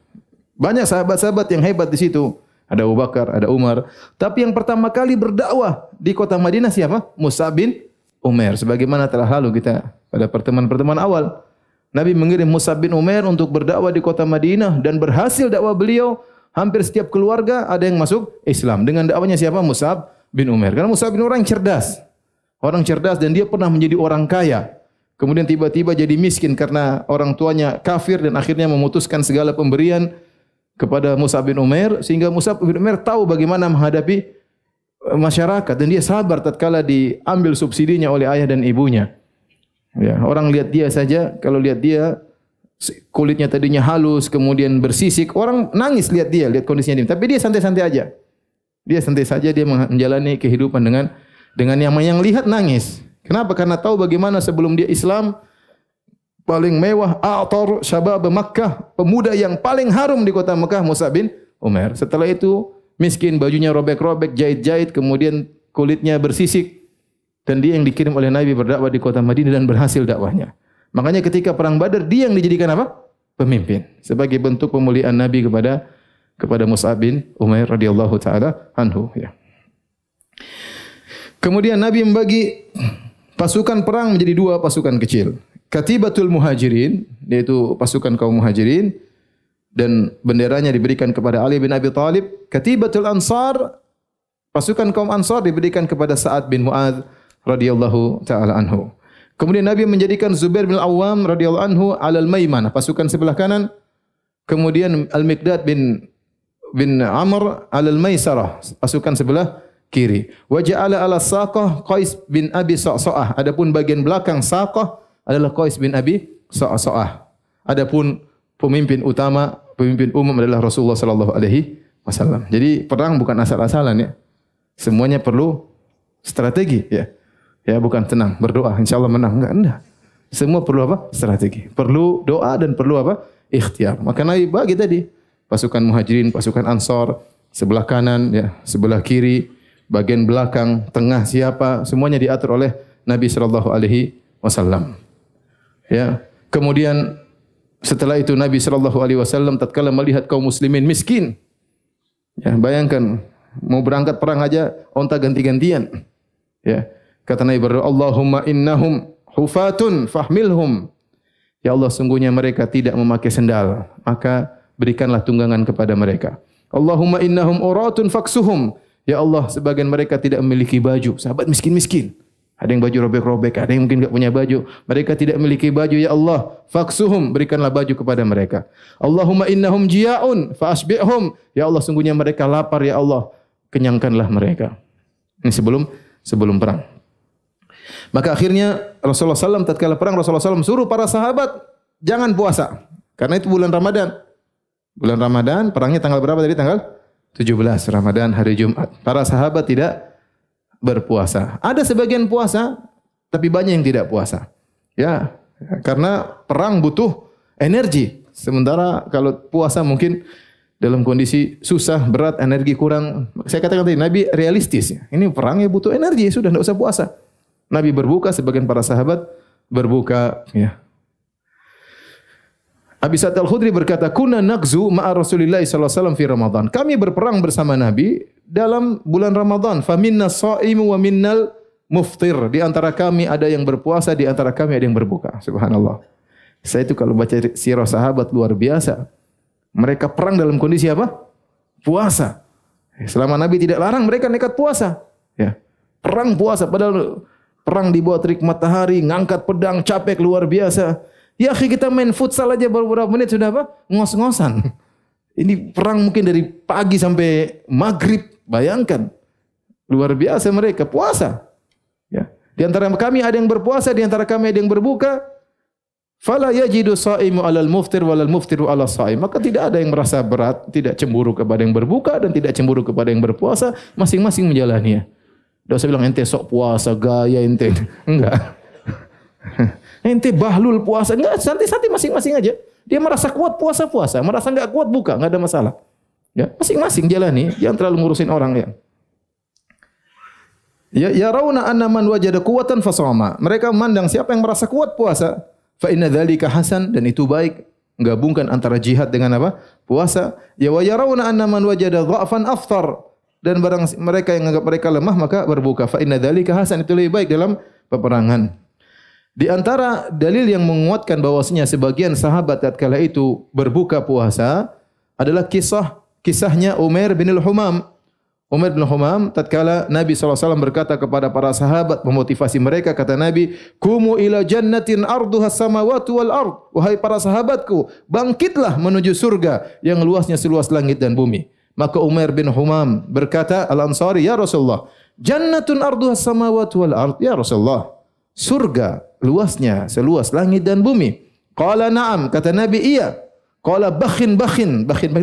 Banyak sahabat-sahabat yang hebat di situ. Ada Abu Bakar, ada Umar. Tapi yang pertama kali berdakwah di kota Madinah siapa? Mus'ab bin Umair. Sebagaimana telah lalu kita pada pertemuan-pertemuan awal. Nabi mengirim Mus'ab bin Umair untuk berdakwah di kota Madinah dan berhasil dakwah beliau. Hampir setiap keluarga ada yang masuk Islam. Dengan dakwahnya siapa? Mus'ab bin Umair. Karena Mus'ab bin Umair orang cerdas. Orang cerdas dan dia pernah menjadi orang kaya. Kemudian tiba-tiba jadi miskin karena orang tuanya kafir dan akhirnya memutuskan segala pemberian kepada Mus'ab bin Umair. Sehingga Mus'ab bin Umair tahu bagaimana menghadapi masyarakat. Dan dia sabar tatkala diambil subsidinya oleh ayah dan ibunya. Ya, orang lihat dia saja, kalau lihat dia kulitnya tadinya halus, kemudian bersisik, orang nangis lihat dia, lihat kondisinya dia. Tapi dia santai-santai aja. Dia santai saja, dia menjalani kehidupan dengan yang lihat nangis. Kenapa? Karena tahu bagaimana sebelum dia Islam paling mewah, a'tar syabab Makkah, pemuda yang paling harum di kota Makkah, Mus'ab bin Umair. Setelah itu miskin, bajunya robek-robek, jahit-jahit, kemudian kulitnya bersisik. Dan dia yang dikirim oleh Nabi berdakwah di kota Madinah dan berhasil dakwahnya. Makanya ketika perang Badar dia yang dijadikan apa? Pemimpin. Sebagai bentuk pemuliaan Nabi kepada Mus'ab bin Umair radhiyallahu taala anhu, ya. Kemudian Nabi membagi pasukan perang menjadi dua pasukan kecil. Katibatul Muhajirin, yaitu pasukan kaum Muhajirin, dan benderanya diberikan kepada Ali bin Abi Thalib. Katibatul Ansar, pasukan kaum Ansar diberikan kepada Sa'ad bin Mu'adz radhiyallahu taala anhu. Kemudian Nabi menjadikan Zubair bin Al-Awwam radhiyallahu anhu alal maimanah, pasukan sebelah kanan. Kemudian Al-Miqdad bin Amr alal maisarah, pasukan sebelah kiri. Wa ja'ala ala saqah Qais bin Abi Sa'sa'ah. Adapun bagian belakang saqah adalah Qais bin Abi Sa'sa'ah. Adapun pemimpin utama, pemimpin umum adalah Rasulullah sallallahu alaihi wasallam. Jadi perang bukan asal-asalan, ya. Semuanya perlu strategi, ya. Ya, bukan tenang berdoa insyaallah menang, enggak. Semua perlu apa? Strategi. Perlu doa dan perlu apa? Ikhtiar. Maka Nabi bagi tadi pasukan Muhajirin, pasukan Ansar, sebelah kanan, ya, sebelah kiri, bagian belakang, tengah siapa, semuanya diatur oleh Nabi sallallahu alaihi wasallam. Ya. Kemudian setelah itu Nabi sallallahu alaihi wasallam tatkala melihat kaum muslimin miskin. Ya, bayangkan mau berangkat perang aja onta ganti-gantian. Ya. Kata Nabi berdoa, Allahumma innahum hufatun fahmilhum. Ya Allah, sungguhnya mereka tidak memakai sendal, maka berikanlah tunggangan kepada mereka. Allahumma innahum uratun faksuhum. Ya Allah, sebagian mereka tidak memiliki baju. Sahabat miskin-miskin. Ada yang baju robek-robek, ada yang mungkin enggak punya baju. Mereka tidak memiliki baju, ya Allah, faksuhum, berikanlah baju kepada mereka. Allahumma innahum jia'un fa'asbihum. Ya Allah, sungguhnya mereka lapar, ya Allah, kenyangkanlah mereka. Ini sebelum perang. Maka akhirnya Rasulullah SAW tatkala perang, Rasulullah SAW suruh para sahabat jangan puasa. Karena itu bulan Ramadan. Bulan Ramadan, perangnya tanggal berapa tadi? Tanggal 17 Ramadan, hari Jumat. Para sahabat tidak berpuasa. Ada sebagian puasa, tapi banyak yang tidak puasa. Ya, karena perang butuh energi. Sementara kalau puasa mungkin dalam kondisi susah, berat, energi kurang. Saya katakan tadi, Nabi realistis. Ini perangnya butuh energi, sudah tidak usah puasa. Nabi berbuka, sebagian para sahabat berbuka, ya. Abi Sa'id Al-Khudri berkata, "Kunna naqzu ma'a Rasulillah sallallahu alaihi wasallam fi Ramadan." Kami berperang bersama Nabi dalam bulan Ramadan. Fa minna sha'imu wa minnal muftir. Di antara kami ada yang berpuasa, di antara kami ada yang berbuka. Subhanallah. Saya itu kalau baca sirah sahabat luar biasa. Mereka perang dalam kondisi apa? Puasa. Selama Nabi tidak larang, mereka nekat puasa. Ya. Perang puasa, padahal perang di bawah terik matahari, ngangkat pedang, capek luar biasa. Ya, kita main futsal aja beberapa menit sudah apa? Ngos-ngosan. Ini perang mungkin dari pagi sampai maghrib. Bayangkan. Luar biasa mereka puasa. Ya. Di antara kami ada yang berpuasa, di antara kami ada yang berbuka. Fala yajidu sha'imu 'alal muftir walal muftiru 'ala sha'im. Maka tidak ada yang merasa berat, tidak cemburu kepada yang berbuka dan tidak cemburu kepada yang berpuasa, masing-masing menjalaninya. Tidak usah bilang ente sok puasa, gaya ente. Enggak. ente bahlul puasa. Enggak, santai-santai masing-masing aja. Dia merasa kuat puasa-puasa, merasa enggak kuat buka, enggak ada masalah. Ya, masing-masing jalani, jangan terlalu ngurusin orang ya. Ya rauna anna man wajada quwwatan fasama. Mereka memandang siapa yang merasa kuat puasa, fa inna dzalika hasan, dan itu baik. Menggabungkan antara jihad dengan apa? Puasa. Ya wa yarawna anna man wajada dha'fan aftar, dan barang mereka yang menganggap mereka lemah maka berbuka. Fa inna dzalika hasan, itu lebih baik dalam peperangan. Di antara dalil yang menguatkan bahwasanya sebagian sahabat tatkala itu berbuka puasa adalah kisahnya Umair bin al-Humam. Umar bin Humam tatkala Nabi SAW berkata kepada para sahabat, memotivasi mereka, kata Nabi, "Kumu ila jannatin arduha samawati wal ard." Wahai para sahabatku, bangkitlah menuju surga yang luasnya seluas langit dan bumi. Maka Umar bin Humam berkata, Al-Ansari, "Ya Rasulullah, jannatun arduha samawati wal ard." Ya Rasulullah, surga luasnya seluas langit dan bumi. Qala na'am, kata Nabi, iya. Qala bakhin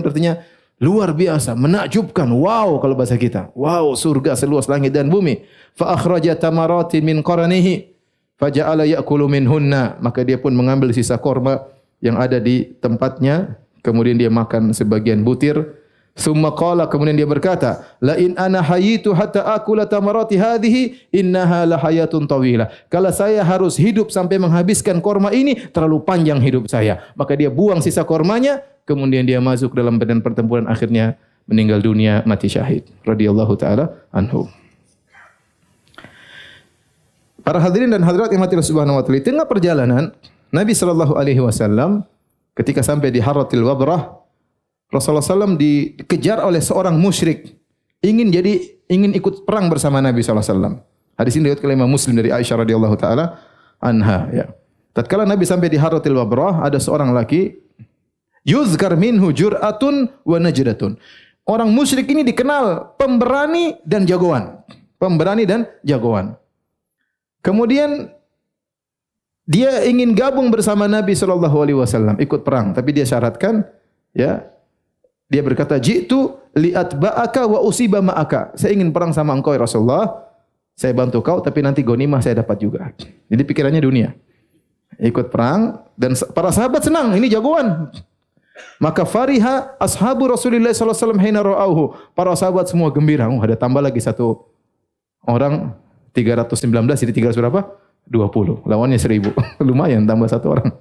artinya luar biasa, menakjubkan. Wow, kalau bahasa kita. Wow, surga seluas langit dan bumi. Fa akhraja tamarati min qaranihi faja'ala ya'kulu minhunna. Maka dia pun mengambil sisa korma yang ada di tempatnya, kemudian dia makan sebagian butir. Summa qala, kemudian dia berkata, la in ana hayitu hatta akula tamarati hadhihi innaha la hayatun tawilah. Kalau saya harus hidup sampai menghabiskan korma ini, terlalu panjang hidup saya. Maka dia buang sisa kormanya, kemudian dia masuk dalam medan pertempuran, akhirnya meninggal dunia, mati syahid radhiyallahu taala anhu. Para hadirin dan hadirat yang mati Subhanahu wa taala, di tengah perjalanan Nabi sallallahu alaihi wasallam ketika sampai di Harratil Wabrah, Rasulullah SAW dikejar oleh seorang musyrik, ingin ikut perang bersama Nabi SAW. Hadis ini diriwayatkan oleh Imam Muslim dari Aisyah radhiyallahu taala anha. Ya. Tatkala Nabi sampai di Harratil Wabrah, ada seorang laki, yuzkar minhu jur'atun wa najdatun. Orang musyrik ini dikenal pemberani dan jagoan. Pemberani dan jagoan. Kemudian dia ingin gabung bersama Nabi SAW, ikut perang, tapi dia syaratkan, ya. Dia berkata, "Ji'tu li'atba'aka wa usiba ma'aka." Saya ingin perang sama engkau ya Rasulullah. Saya bantu kau tapi nanti ghanimah saya dapat juga. Jadi pikirannya dunia. Ikut perang dan para sahabat senang, ini jagoan. Maka fariha ashabu Rasulullah sallallahu alaihi wasallam hina ra'auhu. Para sahabat semua gembira. Ada tambah lagi satu orang, 319 jadi 300 berapa? 20. Lawannya 1000. Lumayan tambah satu orang.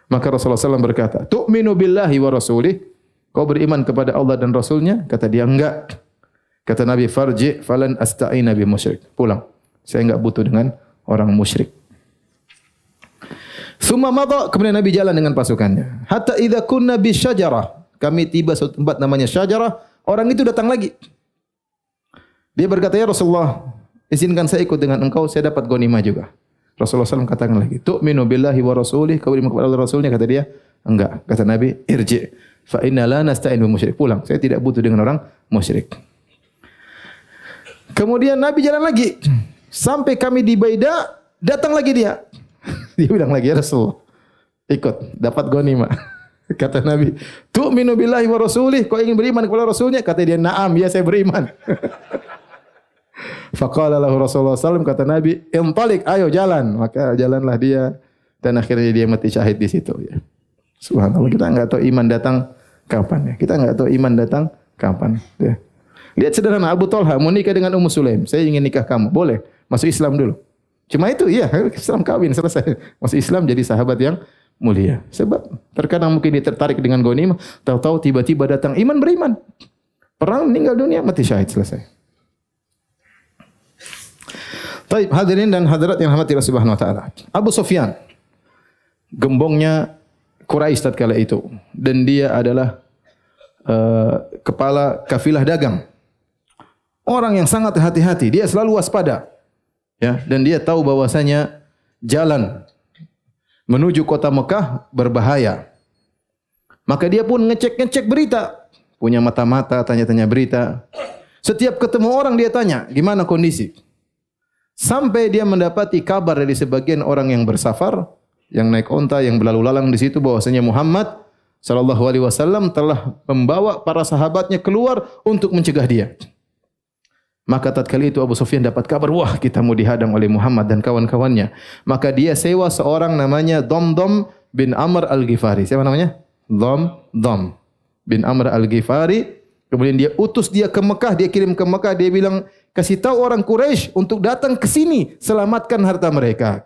Maka Rasulullah SAW berkata, "Tu'minu billahi wa rasulih." Kau beriman kepada Allah dan Rasulnya? Kata dia, enggak. Kata Nabi, "Farji falan asta'ina bi musyrik." Pulang. Saya enggak butuh dengan orang musyrik. Summa madha, kemudian Nabi jalan dengan pasukannya. Hatta idza kunna bi syajarah. Kami tiba suatu tempat namanya Syajarah, orang itu datang lagi. Dia berkata, "Ya Rasulullah, izinkan saya ikut dengan engkau, saya dapat ghanimah juga." Rasulullah SAW katakan lagi, "Tu'minu billahi wa rasulih." Kau beriman kepada Allah dan Rasulnya? Kata dia, enggak. Kata Nabi, "Irji fa inna la nasta'in bil musyrik." Pulang, saya tidak butuh dengan orang musyrik. Kemudian Nabi jalan lagi sampai kami di Baida, datang lagi dia. Dia bilang lagi, "Ya Rasul, ikut dapat ghanimah." Kata Nabi, "Tu'minu billahi wa rasulih." Kau ingin beriman kepada Rasulnya? Kata dia, "Na'am, ya saya beriman." Faqala lahu Rasulullah SAW, kata Nabi, "Intalik, ayo jalan." Maka jalanlah dia dan akhirnya dia mati syahid di situ ya. Subhanallah, kita enggak tahu iman datang kapan ya. Kita enggak tahu iman datang kapan ya. Lihat sederhana, Abu Talha mau nikah dengan Ummu Sulaim. "Saya ingin nikah kamu." Boleh, masuk Islam dulu. Cuma itu, iya, Islam kawin selesai. Masuk Islam jadi sahabat yang mulia. Sebab terkadang mungkin dia tertarik dengan ghanimah, tahu-tahu tiba-tiba datang iman beriman. Perang, meninggal dunia, mati syahid, selesai. Baik, hadirin dan hadirat yang rahmati Allah Subhanahu wa taala. Abu Sufyan, gembongnya Quraisy tatkala itu, dan dia adalah kepala kafilah dagang. Orang yang sangat hati-hati, dia selalu waspada. Ya, dan dia tahu bahwasanya jalan menuju kota Mekah berbahaya. Maka dia pun ngecek berita, punya mata-mata, tanya-tanya berita. Setiap ketemu orang dia tanya, "Gimana kondisi?" Sampai dia mendapati kabar dari sebagian orang yang bersafar, yang naik onta, yang berlalu lalang di situ, bahwasanya Muhammad sallallahu alaihi wasallam telah membawa para sahabatnya keluar untuk mencegah dia. Maka tatkala itu Abu Sufyan dapat kabar, wah kita mau dihadang oleh Muhammad dan kawan-kawannya. Maka dia sewa seorang namanya Dhamdham bin Amr al-Ghifari. Siapa namanya? Dhamdham bin Amr al-Ghifari. Kemudian dia utus dia ke Mekah, dia kirim ke Mekah, dia bilang, kasih tahu orang Quraisy untuk datang ke sini, selamatkan harta mereka.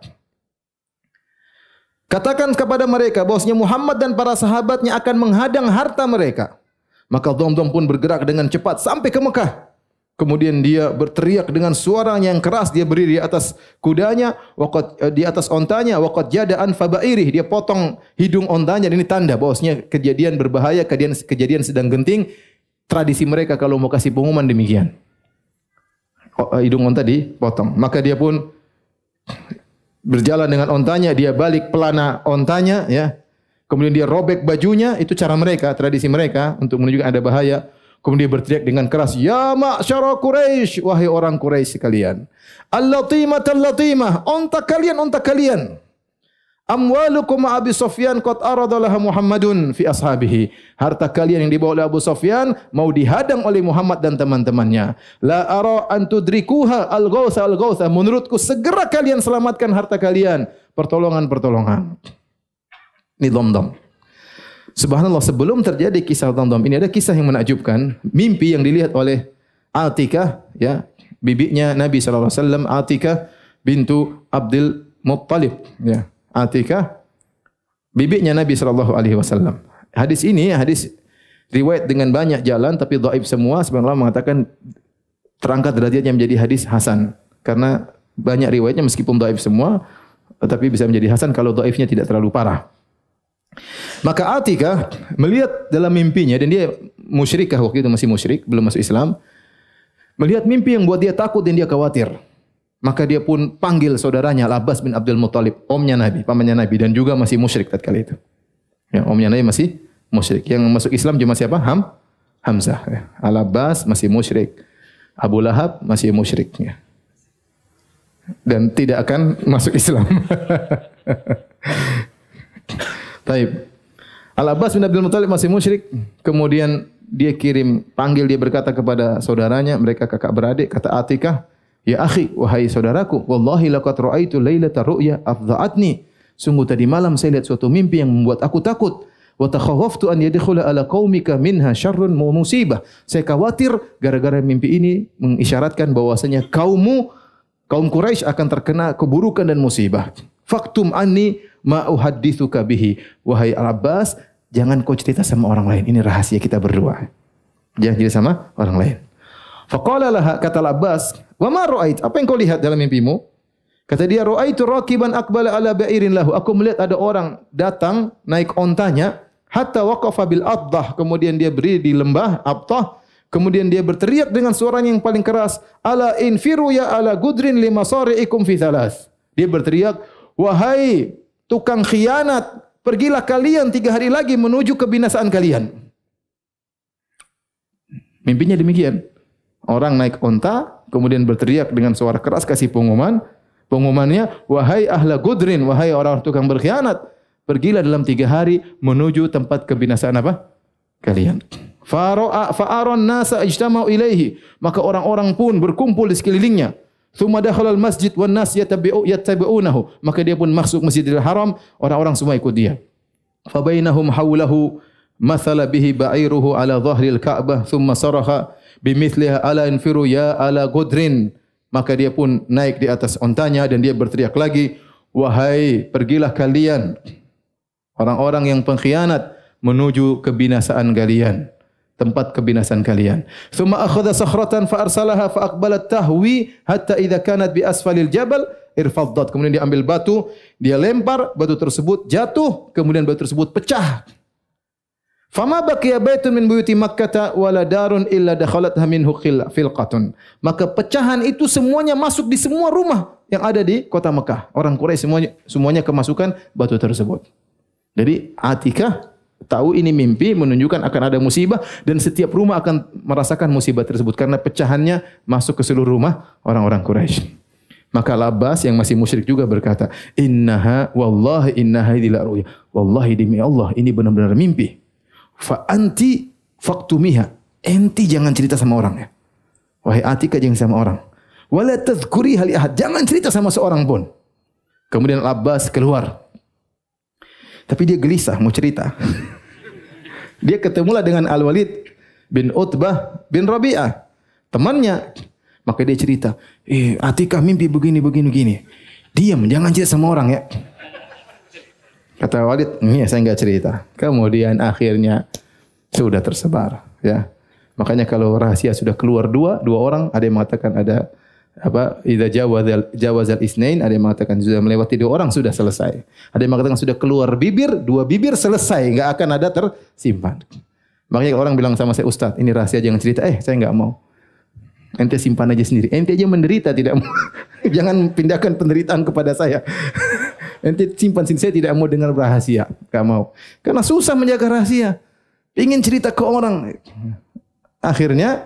Katakan kepada mereka bahwasanya Muhammad dan para sahabatnya akan menghadang harta mereka. Maka Dhamdham pun bergerak dengan cepat sampai ke Mekah. Kemudian dia berteriak dengan suara yang keras, dia berdiri di atas kudanya, di atas ontanya, waqad jada'an fabairih, dia potong hidung ontanya. Ini tanda bahwasanya kejadian berbahaya, kejadian sedang genting. Tradisi mereka kalau mau kasih pengumuman demikian. Hidung onta dipotong. Maka dia pun berjalan dengan ontanya, dia balik pelana ontanya, ya. Kemudian dia robek bajunya, itu cara mereka, tradisi mereka untuk menunjukkan ada bahaya. Kemudian dia berteriak dengan keras, ya ma'syara Quraisy, wahai orang Quraisy sekalian. Al-latimah al-latimah, onta kalian. Amwalukum Abi Sufyan qad aradalaha Muhammadun fi ashabihi. Harta kalian yang dibawa oleh Abu Sufyan mau dihadang oleh Muhammad dan teman-temannya. La ara an tudrikuha al-ghawsa. Menurutku segera kalian selamatkan harta kalian. Pertolongan. Ini Dhamdham. Subhanallah, sebelum terjadi kisah Dhamdham ini ada kisah yang menakjubkan, mimpi yang dilihat oleh Atikah, ya, bibinya Nabi sallallahu alaihi wasallam, Atikah bintu Abdul Muttalib, ya. Atikah bibinya Nabi sallallahu alaihi wasallam. Hadis ini hadis riwayat dengan banyak jalan tapi dhaif semua. Sebenarnya mengatakan terangkat derajatnya menjadi hadis hasan karena banyak riwayatnya meskipun dhaif semua tapi bisa menjadi hasan kalau dhaifnya tidak terlalu parah. Maka Atikah melihat dalam mimpinya, dan dia musyrikah waktu itu, masih musyrik, belum masuk Islam. Melihat mimpi yang buat dia takut dan dia khawatir. Maka dia pun panggil saudaranya Al-Abbas bin Abdul Muttalib, omnya Nabi, pamannya Nabi, dan juga masih musyrik tatkala itu. Ya, omnya Nabi masih musyrik. Yang masuk Islam cuma siapa? Hamzah. Ya. Al-Abbas masih musyrik. Abu Lahab masih musyrik. Ya. Dan tidak akan masuk Islam. Taib. Al-Abbas bin Abdul Muttalib masih musyrik. Kemudian dia panggil, dia berkata kepada saudaranya, mereka kakak beradik, kata Atikah, ya akhi, wahai saudaraku, wallahi laqad ra'aitu lailata ru'ya afdha'atni. Sungguh tadi malam saya lihat suatu mimpi yang membuat aku takut. Wa takhawwaftu an yadkhula ala qaumika minha syarrun wa musibah. Saya khawatir gara-gara mimpi ini mengisyaratkan bahwasanya kaum Quraisy akan terkena keburukan dan musibah. Faktum anni ma uhadditsuka bihi. Wahai Al-Abbas, jangan kau cerita sama orang lain. Ini rahasia kita berdua. Jangan cerita sama orang lain. Faqala laha, kata Al-Abbas, wa ma ra'ait? Apa yang kau lihat dalam mimpimu? Kata dia, ra'aitu raqiban aqbala ala ba'irin lahu. Aku melihat ada orang datang naik ontanya, hatta waqafa bil addah. Kemudian dia berdiri di lembah Abtah. Kemudian dia berteriak dengan suara yang paling keras, ala infiru ya ala gudrin lima sari'ikum fi thalas. Dia berteriak, wahai tukang khianat, pergilah kalian 3 hari lagi menuju kebinasaan kalian. Mimpinya demikian. Orang naik onta, kemudian berteriak dengan suara keras, kasih pengumuman. Pengumumannya, wahai ahla gudrin, wahai orang tukang berkhianat, pergilah dalam 3 hari menuju tempat kebinasaan apa? Kalian. Fa'aron nasa ijtama'u ilaihi. Maka orang-orang pun berkumpul di sekelilingnya. Thumma dakhala al-masjid wan nas yattabi'unahu. Maka dia pun masuk Masjidil Haram, orang-orang semua ikut dia. Fa bainahum hawlahu mathala bihi ba'iruhu ala dhahril Ka'bah thumma saraha bimithliha ala infiru ya ala gudrin. Maka dia pun naik di atas ontanya dan dia berteriak lagi, wahai pergilah kalian orang-orang yang pengkhianat menuju kebinasaan kalian, tempat kebinasaan kalian. Thumma akhadha sakhratan fa arsalaha fa aqbalat tahwi hatta idza kanat bi asfalil jabal irfaddat. Kemudian dia ambil batu, dia lempar, batu tersebut jatuh, kemudian batu tersebut pecah. Fama baqiya baitun min buyuti Makkah wala darun illa dakhalatha minhu filqatun. Maka pecahan itu semuanya masuk di semua rumah yang ada di kota Mekah. Orang Quraisy semuanya kemasukan batu tersebut. Jadi Atikah tahu ini mimpi menunjukkan akan ada musibah dan setiap rumah akan merasakan musibah tersebut karena pecahannya masuk ke seluruh rumah orang-orang Quraisy. Maka Al-Abbas yang masih musyrik juga berkata, innaha wallahi innaha la ru'ya. Wallahi demi Allah ini benar-benar mimpi. Fa anti faktumiha. Enti jangan cerita sama orang ya. Wahai Atikah, jangan sama orang. Wala tadhkuri hal ahad, jangan cerita sama seorang pun. Kemudian Al-Abbas keluar. Tapi dia gelisah mau cerita. Dia ketemulah dengan Al-Walid bin Utbah bin Rabi'ah, temannya. Maka dia cerita, Atikah mimpi begini. Diam, jangan cerita sama orang ya. Kata Walid, saya enggak cerita. Kemudian akhirnya sudah tersebar, ya. Makanya kalau rahasia sudah keluar dua orang, ada yang mengatakan ada idza jawazal isnain, ada yang mengatakan sudah melewati 2 orang sudah selesai. Ada yang mengatakan sudah keluar bibir, 2 bibir selesai, enggak akan ada tersimpan. Makanya orang bilang sama saya, Ustaz, ini rahasia jangan cerita. Saya enggak mau. Ente simpan aja sendiri. Ente aja menderita tidak mau. Jangan pindahkan penderitaan kepada saya. Ente simpan sini, saya tidak mau dengar rahasia. Enggak mau. Karena susah menjaga rahasia. Ingin cerita ke orang. Akhirnya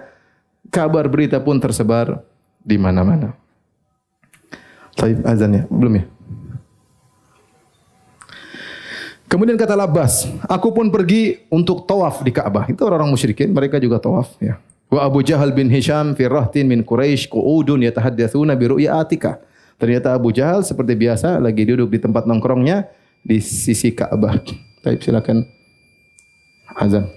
kabar berita pun tersebar di mana-mana. Baik, azan ya? Belum ya? Kemudian kata Al-Abbas, aku pun pergi untuk tawaf di Ka'bah. Itu orang-orang musyrikin, mereka juga tawaf ya. Wa Abu Jahal bin Hisham fi rahtin min Quraisy qu'udun yatahaddatsuna bi ru'ya Atikah. Ternyata Abu Jahal seperti biasa lagi duduk di tempat nongkrongnya di sisi Ka'bah. Baik, silakan azan.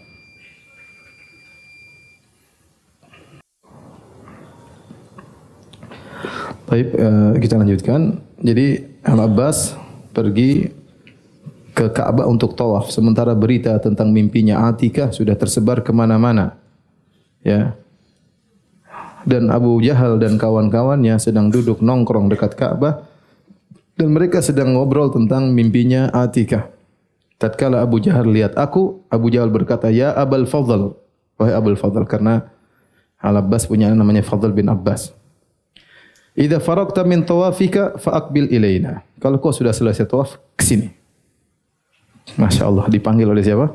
Baik, kita lanjutkan. Jadi Al-Abbas pergi ke Ka'bah untuk tawaf. Sementara berita tentang mimpinya Atikah sudah tersebar kemana-mana. Ya. Dan Abu Jahal dan kawan-kawannya sedang duduk nongkrong dekat Ka'bah. Dan mereka sedang ngobrol tentang mimpinya Atikah. Tatkala Abu Jahal lihat aku, Abu Jahal berkata, Ya Abul Fadl. Wahai Abul Fadl. Karena Al-Abbas punya namanya Fadl bin Abbas. Idza faragta min tawafika fa'aqbil ilaina. Kalau kau sudah selesai tawaf, ke sini. Masya Allah, dipanggil oleh siapa?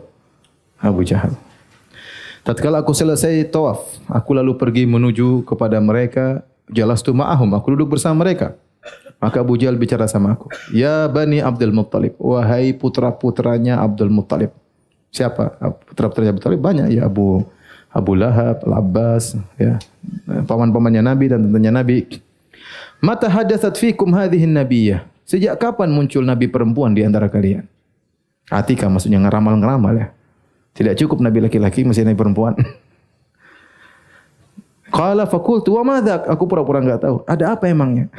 Abu Jahal. Tatkala aku selesai tawaf, aku lalu pergi menuju kepada mereka, jalastu ma'ahum, aku duduk bersama mereka. Maka Abu Jahal bicara sama aku, Ya Bani Abdul Muttalib, wahai putra-putranya Abdul Muttalib. Siapa? Putra-putranya Abdul Muttalib banyak, ya Abu Lahab, Al-Abbas, ya, paman-pamannya Nabi dan tentunya Nabi. Mata hadatsat fikum hadhihi nabiyyah. Sejak kapan muncul nabi perempuan di antara kalian? Atikah maksudnya ngeramal-ngeramal ya. Tidak cukup nabi laki-laki, mesti nabi perempuan. Qala faqultu wa madza? Aku pura-pura enggak tahu. Ada apa emangnya?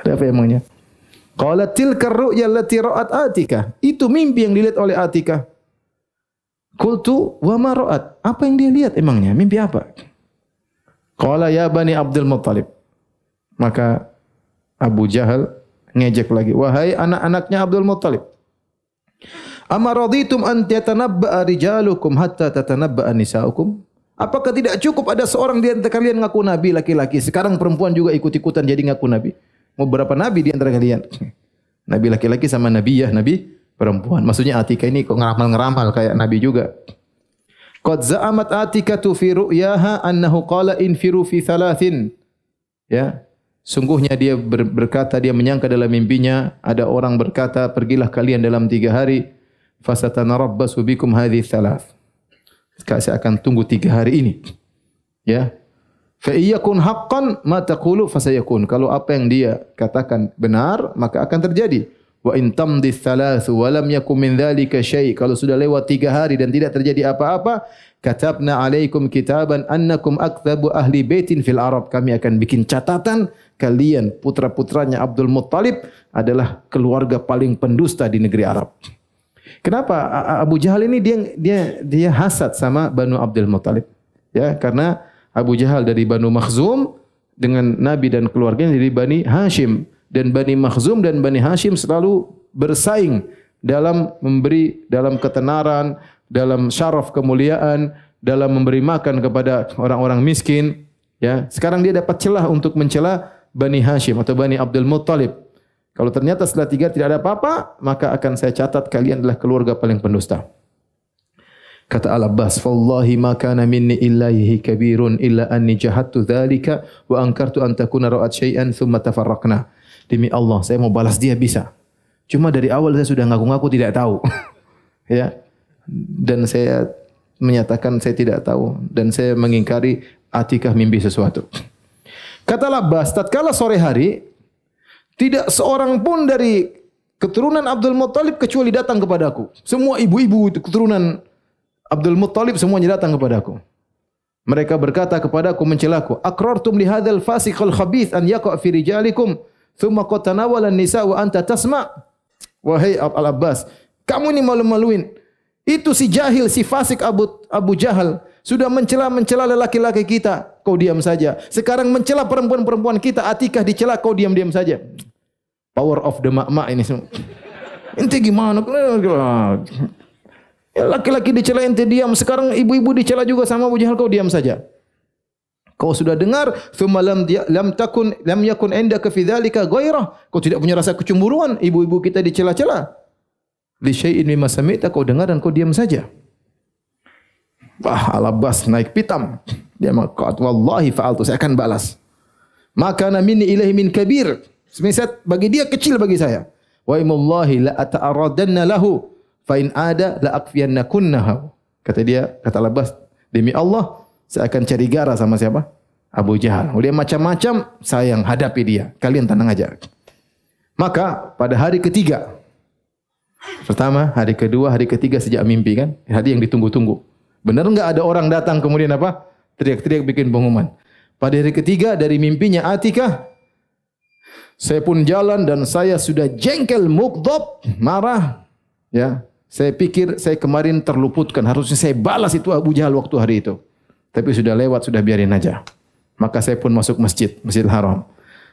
Ada apa emangnya? Qala tilka ar-ru'ya allati ra'at Atikah. Itu mimpi yang dilihat oleh Atikah. Qultu wa ma ra'at? Apa yang dia lihat emangnya? Mimpi apa? Qala ya Bani Abdul Muttalib. Maka Abu Jahal ngejek lagi. Wahai anak-anaknya Abdul Muttalib. Ama raditum an yatanabba'a rijalukum hatta tatanabba'a nisa'ukum? Apakah tidak cukup ada seorang di antara kalian ngaku nabi laki-laki? Sekarang perempuan juga ikut-ikutan jadi ngaku nabi. Mau berapa nabi di antara kalian? Nabi laki-laki sama nabi ya, nabi perempuan. Maksudnya Atikah ini kok ngeramal-ngeramal kayak nabi juga. Qad za'amat Atikatu fi ru'yaha annahu qala infiru fi thalathin. Ya. Sungguhnya dia berkata, dia menyangka dalam mimpinya ada orang berkata, pergilah kalian dalam 3 hari, fasatanarabbasu bikum hadhihi thalath. Saya akan tunggu 3 hari ini. Ya. Fa iyyakun haqqan ma taqulu fasayakun. Kalau apa yang dia katakan benar, maka akan terjadi. Wa in tamdi thalathu wa lam yakum min dzalika syai'. Kalau sudah lewat 3 hari dan tidak terjadi apa-apa, katabna alaikum kitaban annakum akdzabu ahli baitin fil Arab. Kami akan bikin catatan kalian putra-putranya Abdul Muttalib adalah keluarga paling pendusta di negeri Arab. Kenapa Abu Jahal ini dia hasad sama Banu Abdul Muttalib? Ya, karena Abu Jahal dari Banu Makhzum dengan Nabi dan keluarganya dari Bani Hashim. Dan Bani Makhzum dan Bani Hashim selalu bersaing dalam memberi, dalam ketenaran, dalam syaraf kemuliaan, dalam memberi makan kepada orang-orang miskin. Ya, sekarang dia dapat celah untuk mencela Bani Hashim atau Bani Abdul Muttalib. Kalau ternyata setelah 3 tidak ada apa-apa, maka akan saya catat kalian adalah keluarga paling pendusta. Kata Al-Abbas, "Wallahi ma kana minni illahi kabirun illa anni jahattu dzalika wa ankartu an takuna ra'at syai'an thumma tafarraqna." Demi Allah, saya mau balas dia bisa. Cuma dari awal saya sudah ngaku-ngaku tidak tahu. Ya. Dan saya menyatakan saya tidak tahu dan saya mengingkari Atikah mimpi sesuatu. Kata Al-Abbas, tatkala sore hari tidak seorang pun dari keturunan Abdul Muttalib kecuali datang kepadaku. Semua ibu-ibu keturunan Abdul Muttalib semuanya datang kepadaku. Mereka berkata kepadaku, mencelaku, "Aqrartum li hadzal fasiqal khabith an yaqa fi rijalikum, thumma qad tanawala an-nisa wa anta tasma'?" Wahai Al-Abbas, kamu ini malu-maluin. Itu si jahil, si fasik Abu Jahal sudah mencela lelaki-laki kita, kau diam saja. Sekarang mencela perempuan-perempuan kita, Atikah dicela, kau diam-diam saja. Power of the mak-mak ini semua. Ente gimana? Laki-laki dicela ente diam, sekarang ibu-ibu dicela juga sama Abu Jahal, kau diam saja. Kau sudah dengar, thumma lam yakun indaka fi dzalika ghairah. Kau tidak punya rasa kecemburuan, ibu-ibu kita dicela-cela. Li syai'in mimma sami'ta, kau dengar dan kau diam saja. Al-Abbas naik pitam. Dia mengatakan, "Wallahi fa'altu, saya akan balas." Maka minni ilaihi min kabir. Semisal bagi dia kecil bagi saya. Wa imallahi la ata'aradanna lahu fa in ada la akfiyannakunnahu. Kata dia, kata Al-Abbas, demi Allah saya akan cari gara sama siapa? Abu Jahal. Dia macam-macam, saya yang hadapi dia. Kalian tenang aja. Maka pada hari ketiga, pertama, hari kedua, hari ketiga sejak mimpi kan, hari yang ditunggu-tunggu. Benar enggak ada orang datang kemudian apa? Teriak-teriak bikin pengumuman. Pada hari ketiga dari mimpinya Atikah, saya pun jalan dan saya sudah jengkel, mughdab, marah. Ya, saya pikir saya kemarin terluputkan, harusnya saya balas itu Abu Jahal waktu hari itu. Tapi sudah lewat, sudah biarin aja. Maka saya pun masuk Masjidil Haram.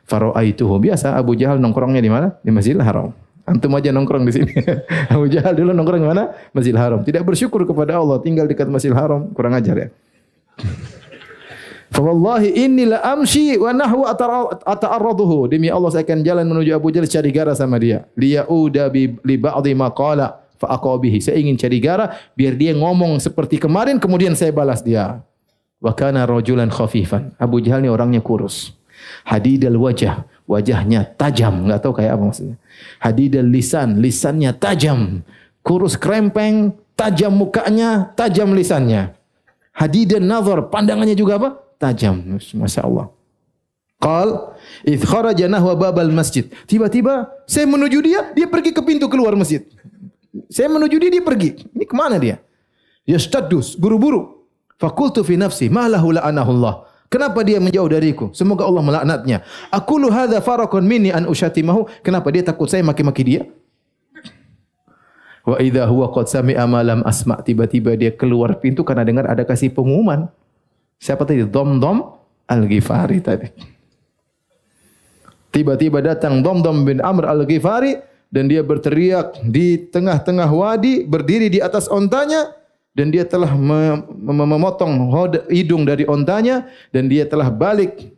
Fara'aituhu, biasa Abu Jahal nongkrongnya di mana? Di Masjidil Haram. Antum aja nongkrong di sini. Abu Jahal dulu nongkrong di mana? Masjidil Haram. Tidak bersyukur kepada Allah, tinggal dekat Masjidil Haram, kurang ajar ya. Fa wallahi inni la amshi wa nahwa ata'arraduhu. Demi Allah saya akan jalan menuju Abu Jahal cari gara sama dia. Liyauda li ba'dhi ma qala fa aqabihi. Saya ingin cari gara biar dia ngomong seperti kemarin kemudian saya balas dia. Wa kana rajulan khafifan. Abu Jahal ni orangnya kurus. Hadidal wajah, wajahnya tajam, enggak tahu kayak apa maksudnya. Hadidal lisan, lisannya tajam. Kurus krempeng, tajam mukanya, tajam lisannya. Hadidan nazar, pandangannya juga apa? Tajam. Masya Allah. Qal, idh kharaja nahwa babal masjid. Tiba-tiba saya menuju dia, dia pergi ke pintu keluar masjid. Saya menuju dia, dia pergi. Ini kemana dia? Yastaddus, buru-buru. Fakultu fi nafsi, ma lahu la'anahullah. Kenapa dia menjauh dariku? Semoga Allah melaknatnya. Aqulu hadza faraqun minni an usyatimahu. Kenapa dia takut saya maki-maki dia? Wa idza huwa qad sami'a ma lam asma'. Tiba-tiba dia keluar pintu karena dengar ada kasih pengumuman. Siapa tadi? Dhamdham Al-Ghifari tadi. Tiba-tiba datang Dhamdham bin Amr Al-Ghifari dan dia berteriak di tengah-tengah wadi, berdiri di atas ontanya. Dan dia telah memotong hidung dari ontanya dan dia telah balik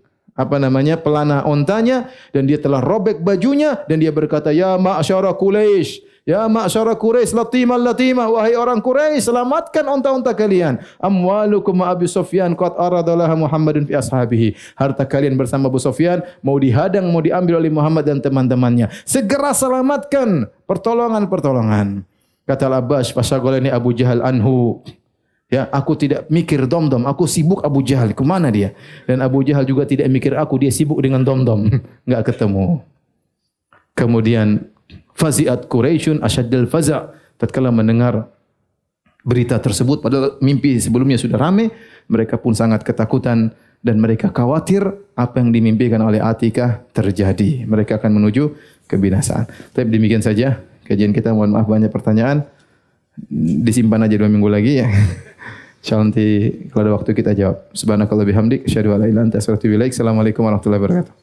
pelana ontanya dan dia telah robek bajunya dan dia berkata, ya ma'syara Quraisy, ya ma'syara Quraisy, latimah, wahai orang Quraisy, selamatkan onta-onta kalian. Amwalukum Abi Sufyan qad aradalaha Muhammadun fi ashabihi. Harta kalian bersama Abu Sufyan mau dihadang, mau diambil oleh Muhammad dan teman-temannya. Segera selamatkan, pertolongan. Kata Al-Abbas, fasyaghalani Abu Jahal anhu. Ya, aku tidak mikir Dhamdham, aku sibuk Abu Jahal. Ke mana dia? Dan Abu Jahal juga tidak mikir aku, dia sibuk dengan Dhamdham. Enggak ketemu. Kemudian fazi'at Quraisyun asyaddal faza'. Tatkala mendengar berita tersebut, padahal mimpi sebelumnya sudah ramai, mereka pun sangat ketakutan dan mereka khawatir apa yang dimimpikan oleh Atikah terjadi. Mereka akan menuju kebinasaan. Tapi demikian saja kajian kita, mohon maaf banyak pertanyaan. Disimpan aja 2 minggu lagi ya. Insyaallah nanti kalau ada waktu kita jawab. Subhanakallah bihamdik, asyhadu an la ilaha illa anta astaghfiruka wa atubu ilaik. Assalamualaikum warahmatullahi wabarakatuh.